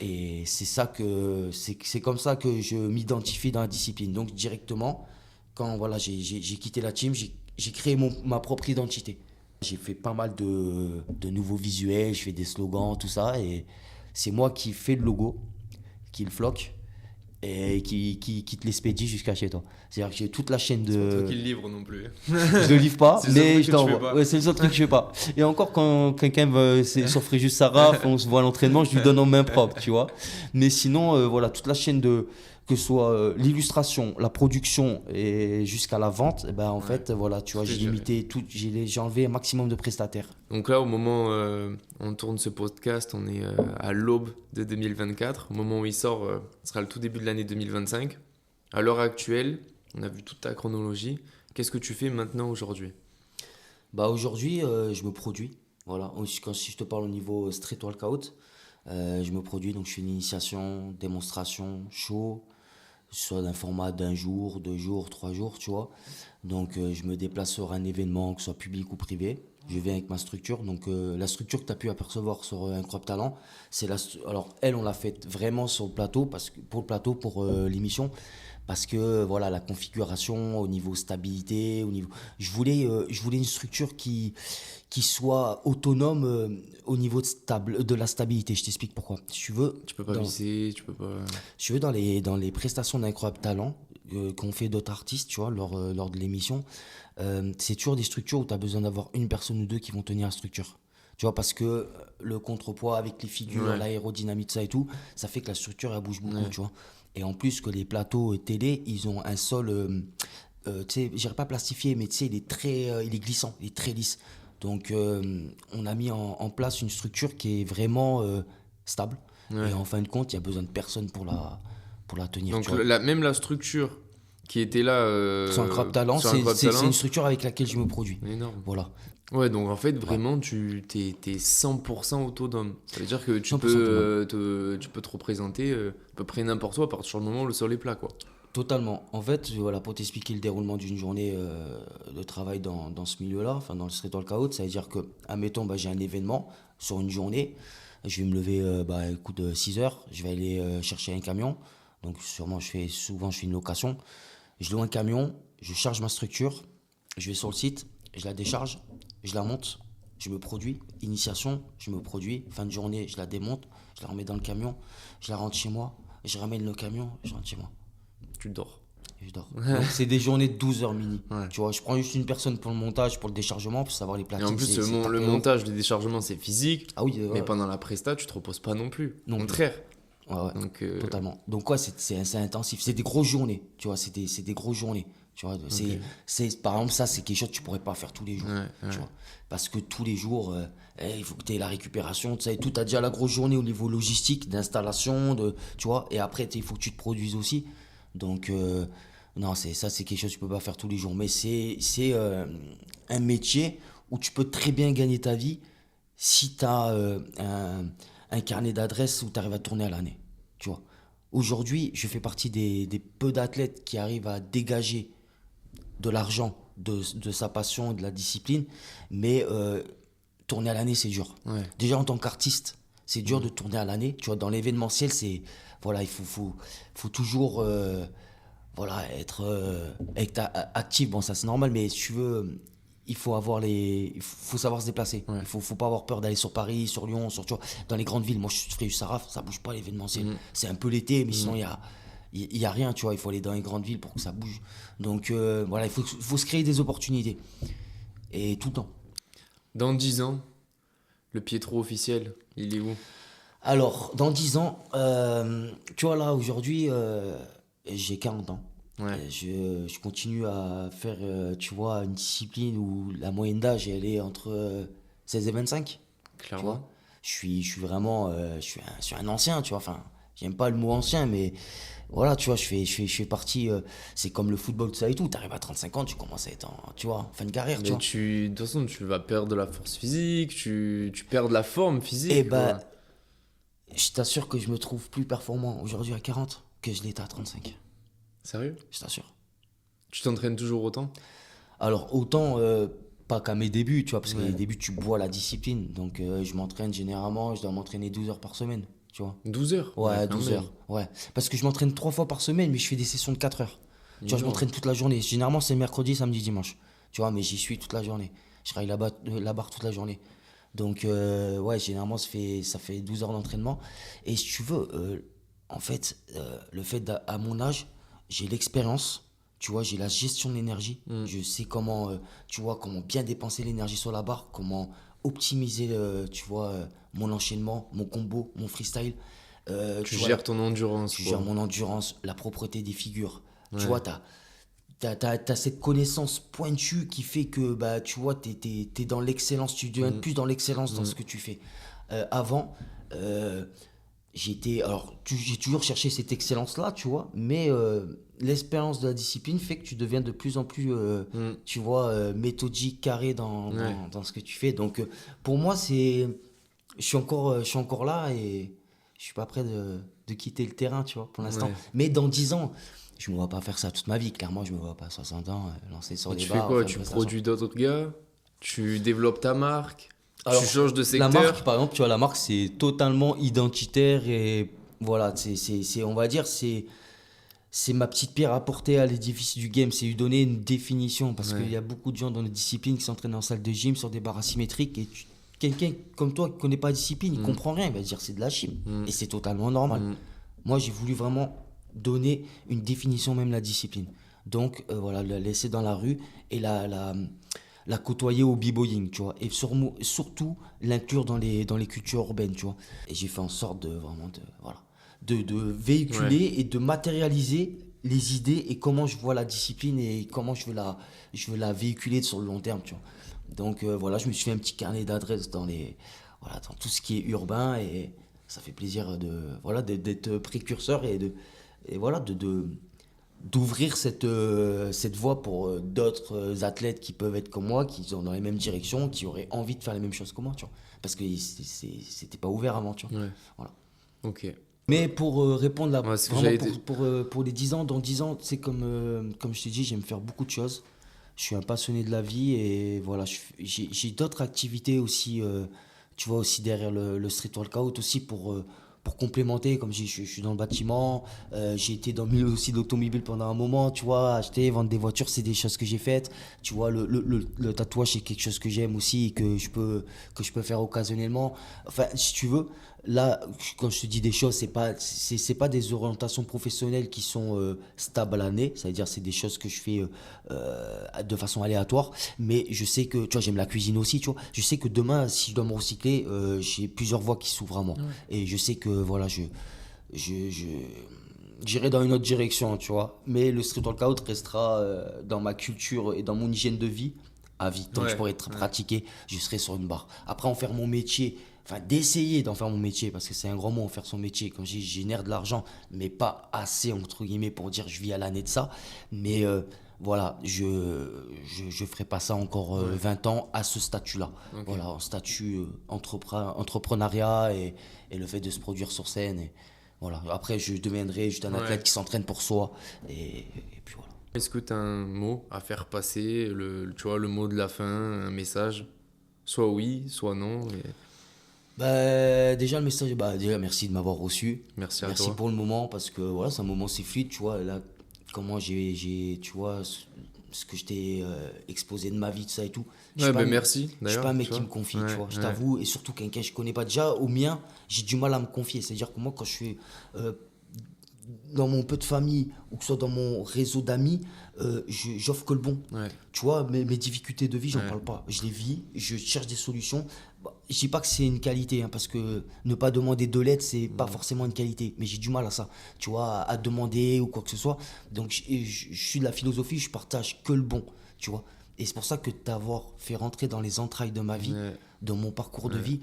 Et c'est comme ça que je m'identifie dans la discipline. Donc directement, quand voilà, j'ai quitté la team, j'ai créé ma propre identité. J'ai fait pas mal de nouveaux visuels, je fais des slogans, tout ça. Et c'est moi qui fais le logo, qui le floque et qui te l'expédie jusqu'à chez toi. C'est-à-dire que j'ai toute la chaîne
C'est pas toi
de...
qui le livre non plus.
Je le livre pas,
C'est le seul
mais
truc
je
que tu fais
t'envoie.
pas.
Ouais, c'est le seul truc que je fais pas. Et encore, quand quelqu'un veut s'offrir juste sa raf, on se voit à l'entraînement, je lui donne en main propre, tu vois. Mais sinon, voilà, toute la chaîne que ce soit l'illustration, la production et jusqu'à la vente, et ben en fait, voilà, tu vois,
Tout est
j'ai
géré.
limité tout, j'ai enlevé un maximum de prestataires.
Donc là, au moment où on tourne ce podcast, on est à l'aube de 2024. Au moment où il sort, ce sera le tout début de l'année 2025. À l'heure actuelle, on a vu toute ta chronologie. Qu'est-ce que tu fais maintenant aujourd'hui?
Bah aujourd'hui, je me produis. Voilà, si je te parle au niveau street workout, je me produis, donc je fais une initiation, démonstration, show, soit d'un format d'un jour, 2 jours, 3 jours, tu vois. Donc je me déplace sur un événement, que ce soit public ou privé. Je viens avec ma structure. Donc la structure que tu as pu apercevoir sur Incroyable Talent, alors elle, on l'a faite vraiment sur le plateau, pour le plateau, pour l'émission. Parce que voilà, la configuration au niveau stabilité, je voulais une structure qui soit autonome au niveau de la stabilité. Je t'explique pourquoi. Si tu veux,
Tu peux pas visser, tu peux pas...
si tu veux dans les prestations d'Incroyable Talent qu'ont fait d'autres artistes, tu vois, lors de l'émission, c'est toujours des structures où tu as besoin d'avoir une personne ou deux qui vont tenir la structure. Tu vois, parce que le contrepoids avec les figures,
Ouais.
l'aérodynamie, ça et tout, ça fait que la structure, elle bouge beaucoup,
Ouais.
tu vois. Et en plus que les plateaux télé, ils ont un sol, tu sais, je dirais pas plastifié, mais tu sais, il est glissant, il est très lisse. Donc, on a mis en place une structure qui est vraiment stable.
Ouais.
Et en fin de compte, il y a besoin de personne pour la tenir.
Donc
Tu vois.
même la structure qui était là
Sur Incroyable Talent,
sur
c'est
Incroyable
c'est- c'est
Talent,
une structure avec laquelle je me produis.
énorme.
Voilà.
Ouais, donc en fait, vraiment, t'es 100% autonome. Ça veut dire que tu
100%
peux te représenter à peu près n'importe où à partir du moment où le sol est plat, quoi.
Totalement. En fait, voilà, pour t'expliquer le déroulement d'une journée de travail dans ce milieu-là, enfin dans le street workout, ça veut dire que, admettons, bah, j'ai un événement sur une journée, je vais me lever écoute, 6 heures, je vais aller chercher un camion. Donc souvent je fais une location. Je loue un camion, je charge ma structure, je vais sur le site, je la décharge, je la monte, je me produis, initiation, je me produis, fin de journée, je la démonte, je la remets dans le camion, je la rentre chez moi, je ramène le camion, je rentre chez moi.
Tu dors.
Et je dors. Donc c'est des journées de 12 heures mini.
Ouais.
Tu vois, je prends juste une personne pour le montage, pour le déchargement, pour savoir les
Et
platines.
en plus,
c'est
le
pas très long.
montage, le déchargement, c'est physique.
Ah oui,
Mais pendant la presta, tu te reposes pas non plus. Au
Non.
contraire.
ouais, ouais,
Donc,
totalement. Donc ouais, c'est intensif. C'est des grosses journées. Tu vois, c'est des grosses journées. Tu vois, par exemple, ça, c'est quelque chose que tu pourrais pas faire tous les jours.
Ouais,
Tu
ouais.
vois. Parce que tous les jours, il faut que tu aies la récupération, tu sais, tout. Tu as déjà la grosse journée au niveau logistique, d'installation, tu vois. Et après, il faut que tu te produises aussi. Donc, non, c'est quelque chose que tu peux pas faire tous les jours. Mais c'est un métier où tu peux très bien gagner ta vie si tu as un carnet d'adresses où tu arrives à tourner à l'année. Tu vois. Aujourd'hui, je fais partie des peu d'athlètes qui arrivent à dégager de l'argent de sa passion et de la discipline, mais tourner à l'année, c'est dur.
Ouais.
Déjà, en tant qu'artiste, c'est dur de tourner à l'année. Tu vois, dans l'événementiel, voilà, il faut toujours voilà, être actif. Bon, ça, c'est normal, mais si tu veux, il faut savoir se déplacer.
Ouais.
Faut pas avoir peur d'aller sur Paris, sur Lyon, tu vois, dans les grandes villes. Moi, je ferai du Saraf, ça bouge pas l'événementiel. C'est un peu l'été, mais sinon, il y a rien, tu vois. Il faut aller dans les grandes villes pour que ça bouge. Donc, voilà, il faut se créer des opportunités. Et tout le temps.
Dans 10 ans, le Pietro officiel, il est où?
Alors, dans 10 ans, tu vois, là, aujourd'hui, j'ai 40 ans.
Ouais.
Je continue à faire, tu vois, une discipline où la moyenne d'âge, elle est entre 16 et 25. Tu
Clairement.
vois, je suis vraiment, je suis un ancien, tu vois, enfin, j'aime pas le mot ancien, mais voilà, tu vois, je fais partie, c'est comme le football, tout ça et tout, t'arrives à 35 ans, tu commences à être, tu vois, fin de carrière, tu
Mais
vois.
de toute façon, tu vas perdre de la force physique, tu perds de la forme physique.
Et bah,
quoi.
je t'assure que je me trouve plus performant aujourd'hui à 40 que je l'étais à 35,
Sérieux?
je t'assure.
Tu t'entraînes toujours autant?
Alors, autant, pas qu'à mes débuts, tu vois, parce que
Ouais.
les débuts, tu bois la discipline. Donc, je m'entraîne généralement, je dois m'entraîner 12 heures par semaine, tu vois.
12 heures?
Ouais,
quand
12
même.
heures. Ouais. Parce que je m'entraîne 3 fois par semaine, mais je fais des sessions de 4 heures. Tu vois, je
Énorme.
m'entraîne toute la journée. Généralement, c'est mercredi, samedi, dimanche. Tu vois, mais j'y suis toute la journée. Je travaille la barre toute la journée. Donc, ouais, généralement, ça fait 12 heures d'entraînement. Et si tu veux, en fait, le fait à mon âge, j'ai l'expérience, tu vois, j'ai la gestion de l'énergie. Je sais comment, tu vois, comment bien dépenser l'énergie sur la barre, comment optimiser, tu vois, mon enchaînement, mon combo, mon freestyle.
Tu gères ton endurance.
Tu
quoi.
gères mon endurance, la propreté des figures.
Ouais.
Tu vois, t'as cette connaissance pointue qui fait que, bah, tu vois, t'es dans l'excellence, tu deviens plus dans l'excellence dans ce que tu fais. Avant, j'ai toujours cherché cette excellence-là, tu vois, mais l'expérience de la discipline fait que tu deviens de plus en plus, tu vois, méthodique, carré dans ce que tu fais. Donc, pour moi, je suis encore là et je suis pas prêt de quitter le terrain, tu vois, pour l'instant.
Ouais.
Mais dans 10 ans, je me vois pas faire ça toute ma vie. Clairement, je me vois pas à 60 ans lancer sur
Et
les
tu
barres.
fais quoi?
faire
Tu
une prestation.
produis d'autres gars? Tu développes ta marque?
Alors,
Tu changes de
la
secteur?
marque, par exemple, tu vois, la marque, c'est totalement identitaire et voilà, on va dire, c'est ma petite pierre à apporter à l'édifice du game, c'est lui donner une définition parce
Ouais.
qu'il y a beaucoup de gens dans les disciplines qui s'entraînent en salle de gym sur des barres asymétriques et quelqu'un comme toi qui connaît pas la discipline, il comprend rien, il va se dire c'est de la gym et c'est totalement normal. Moi, j'ai voulu vraiment donner une définition même de la discipline. Donc voilà, la laisser dans la rue et la côtoyer au b-boying, tu vois, et surtout l'inclure dans les cultures urbaines, tu vois. Et j'ai fait en sorte de vraiment de véhiculer et de matérialiser les idées et comment je vois la discipline et comment je veux la véhiculer sur le long terme, tu vois. Donc voilà, je me suis fait un petit carnet d'adresses dans tout ce qui est urbain et ça fait plaisir d'être précurseur et voilà, d'ouvrir cette voie pour d'autres athlètes qui peuvent être comme moi, qui sont dans les mêmes directions, qui auraient envie de faire les mêmes choses que moi, tu vois. Parce que c'était pas ouvert avant, tu vois.
Ouais.
Voilà.
Ok.
Mais pour répondre là,
Ouais, c'est que
vraiment
j'allais
pour les 10 ans, dans 10 ans, c'est comme je t'ai dit, j'aime faire beaucoup de choses. Je suis un passionné de la vie et voilà, j'ai d'autres activités aussi, tu vois, aussi derrière le street workout aussi pour complémenter. Comme je suis dans le bâtiment, j'ai été dans le milieu aussi de l'automobile pendant un moment, tu vois, acheter, vendre des voitures, c'est des choses que j'ai faites. Tu vois, le tatouage, c'est quelque chose que j'aime aussi et que je peux faire occasionnellement. Enfin, si tu veux, là, quand je te dis des choses, c'est pas des orientations professionnelles qui sont stables à l'année. C'est-à-dire, c'est des choses que je fais de façon aléatoire. Mais je sais que, tu vois, j'aime la cuisine aussi, tu vois. Je sais que demain, si je dois me recycler, j'ai plusieurs voies qui s'ouvrent à moi. Et je sais que, voilà, j'irai dans une autre direction, tu vois. Mais le street workout restera dans ma culture et dans mon hygiène de vie à vie. Tant que je pourrais être pratiqué, je serai sur une barre. Après, en faire mon métier, enfin d'essayer d'en faire mon métier, parce que c'est un grand mot, en faire son métier. Quand je dis, je génère de l'argent, mais pas assez, entre guillemets, pour dire je vis à l'année de ça. Mais voilà, je ferai pas ça encore 20 ans à ce statut-là.
Ok.
Voilà, en statut entrepreneuriat et le fait de se produire sur scène. Et, voilà. Après, je deviendrai juste un athlète qui s'entraîne pour soi. Et puis voilà.
Est-ce que tu as un mot à faire passer, tu vois, le mot de la fin, un message? Soit oui, soit non.
Bah, déjà, le message, déjà, merci de m'avoir reçu.
Merci à
Merci
toi.
pour le moment, parce que voilà, c'est un moment, c'est fluide, tu vois. Là, comment tu vois, ce que je t'ai exposé de ma vie, tout ça et tout. Je suis
Ouais,
pas un-
merci.
Je suis
D'ailleurs,
pas un mec
tu
qui
vois.
me confie,
Ouais,
tu vois. Je
ouais.
t'avoue, et surtout quelqu'un que je connais pas déjà, au mien, j'ai du mal à me confier. C'est-à-dire que moi, quand je suis dans mon peu de famille ou que ce soit dans mon réseau d'amis, j'offre que le bon.
Ouais.
Tu vois, mes difficultés de vie, j'en
Ouais.
parle pas. Je les vis, je cherche des solutions. Je dis pas que c'est une qualité, hein, parce que ne pas demander de l'aide, c'est pas forcément une qualité. Mais j'ai du mal à ça, tu vois, à demander ou quoi que ce soit. Donc, je suis de la philosophie, je partage que le bon, tu vois. Et c'est pour ça que t'avoir fait rentrer dans les entrailles de ma vie,
Ouais.
dans mon parcours de vie,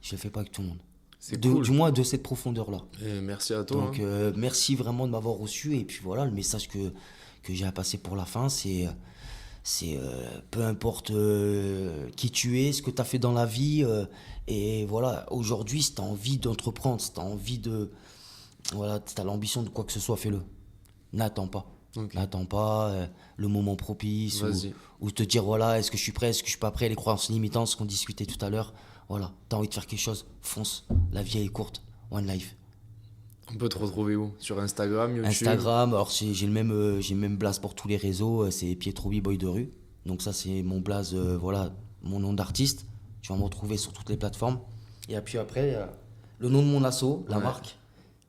je le fais pas avec tout le monde.
C'est cool.
Du moins de cette profondeur-là.
Et merci à toi.
Donc, merci vraiment de m'avoir reçu. Et puis voilà, le message que j'ai à passer pour la fin, c'est peu importe qui tu es, ce que tu as fait dans la vie. Et voilà, aujourd'hui, si tu as envie d'entreprendre, si tu as envie voilà, tu as l'ambition de quoi que ce soit, fais-le. N'attends pas.
Ok.
N'attends pas le moment propice
Vas-y.
ou te dire voilà, est-ce que je suis prêt, est-ce que je suis pas prêt, les croyances limitantes, ce qu'on discutait tout à l'heure. Voilà, tu as envie de faire quelque chose, fonce. La vie elle est courte, one life.
On peut te retrouver où? Sur Instagram, YouTube?
Instagram, alors j'ai le même blaze pour tous les réseaux, c'est Pietro B-Boy de rue. Donc ça c'est mon blaze, voilà, mon nom d'artiste. Tu vas me retrouver sur toutes les plateformes. Et puis après, le nom de mon asso, la marque,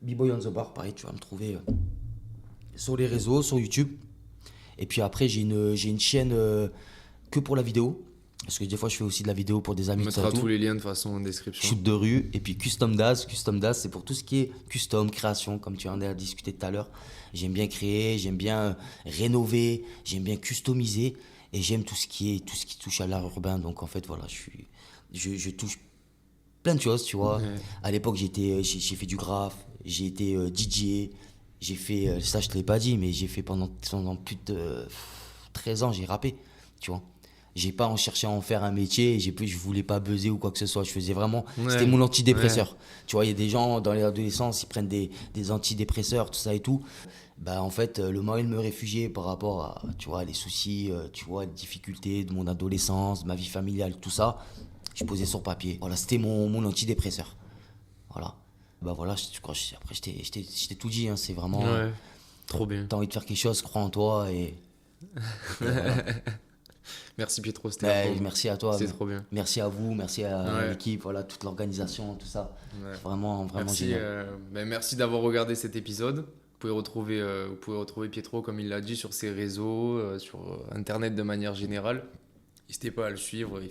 B-Boy on the Bar, pareil, tu vas me trouver sur les réseaux, sur YouTube. Et puis après, j'ai une chaîne que pour la vidéo, Parce que des fois, je fais aussi de la vidéo pour des amis.
On
tout ça
mettra
et tout.
tous les liens de toute façon en description.
Shoot de rue. Et puis Custom Daz. Custom Daz, c'est pour tout ce qui est custom, création, comme tu en as discuté tout à l'heure. J'aime bien créer, j'aime bien rénover, j'aime bien customiser. Et j'aime tout ce qui touche à l'art urbain. Donc en fait, voilà, je touche plein de choses, tu vois.
Ouais.
À l'époque, j'ai fait du graphe, j'ai été DJ, j'ai fait, ça je te l'ai pas dit, mais j'ai fait pendant plus de 13 ans, j'ai rappé, tu vois. J'ai pas en cherché à en faire un métier, je voulais pas buzzer ou quoi que ce soit. Je faisais vraiment,
Ouais.
c'était mon antidépresseur.
Ouais.
Tu vois, il y a des gens dans l'adolescence, ils prennent des antidépresseurs, tout ça et tout. Bah en fait, le moyen de me réfugier par rapport à, tu vois, les soucis, tu vois, les difficultés de mon adolescence, de ma vie familiale, tout ça, je posais sur papier. Voilà, c'était mon antidépresseur. Voilà. Bah voilà, je crois, après je t'ai tout dit, hein, c'est vraiment,
Ouais. Trop bien.
t'as envie de faire quelque chose, crois en toi et voilà.
Merci Pietro, c'était
Bah,
un bon.
merci à toi,
C'était trop bien.
merci à vous, merci à
Ouais.
l'équipe, voilà, toute l'organisation, tout ça.
Ouais.
Vraiment
Merci,
génial.
merci d'avoir regardé cet épisode. Vous pouvez retrouver Pietro, comme il l'a dit, sur ses réseaux, sur Internet de manière générale. N'hésitez pas à le suivre. Il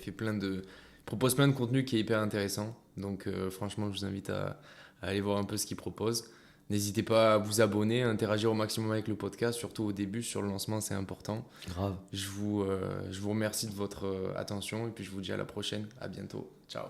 propose plein de contenu qui est hyper intéressant. Donc, franchement, je vous invite à aller voir un peu ce qu'il propose. N'hésitez pas à vous abonner, à interagir au maximum avec le podcast, surtout au début, sur le lancement, c'est important.
Grave.
Je vous remercie de votre attention et puis je vous dis à la prochaine. À bientôt. Ciao.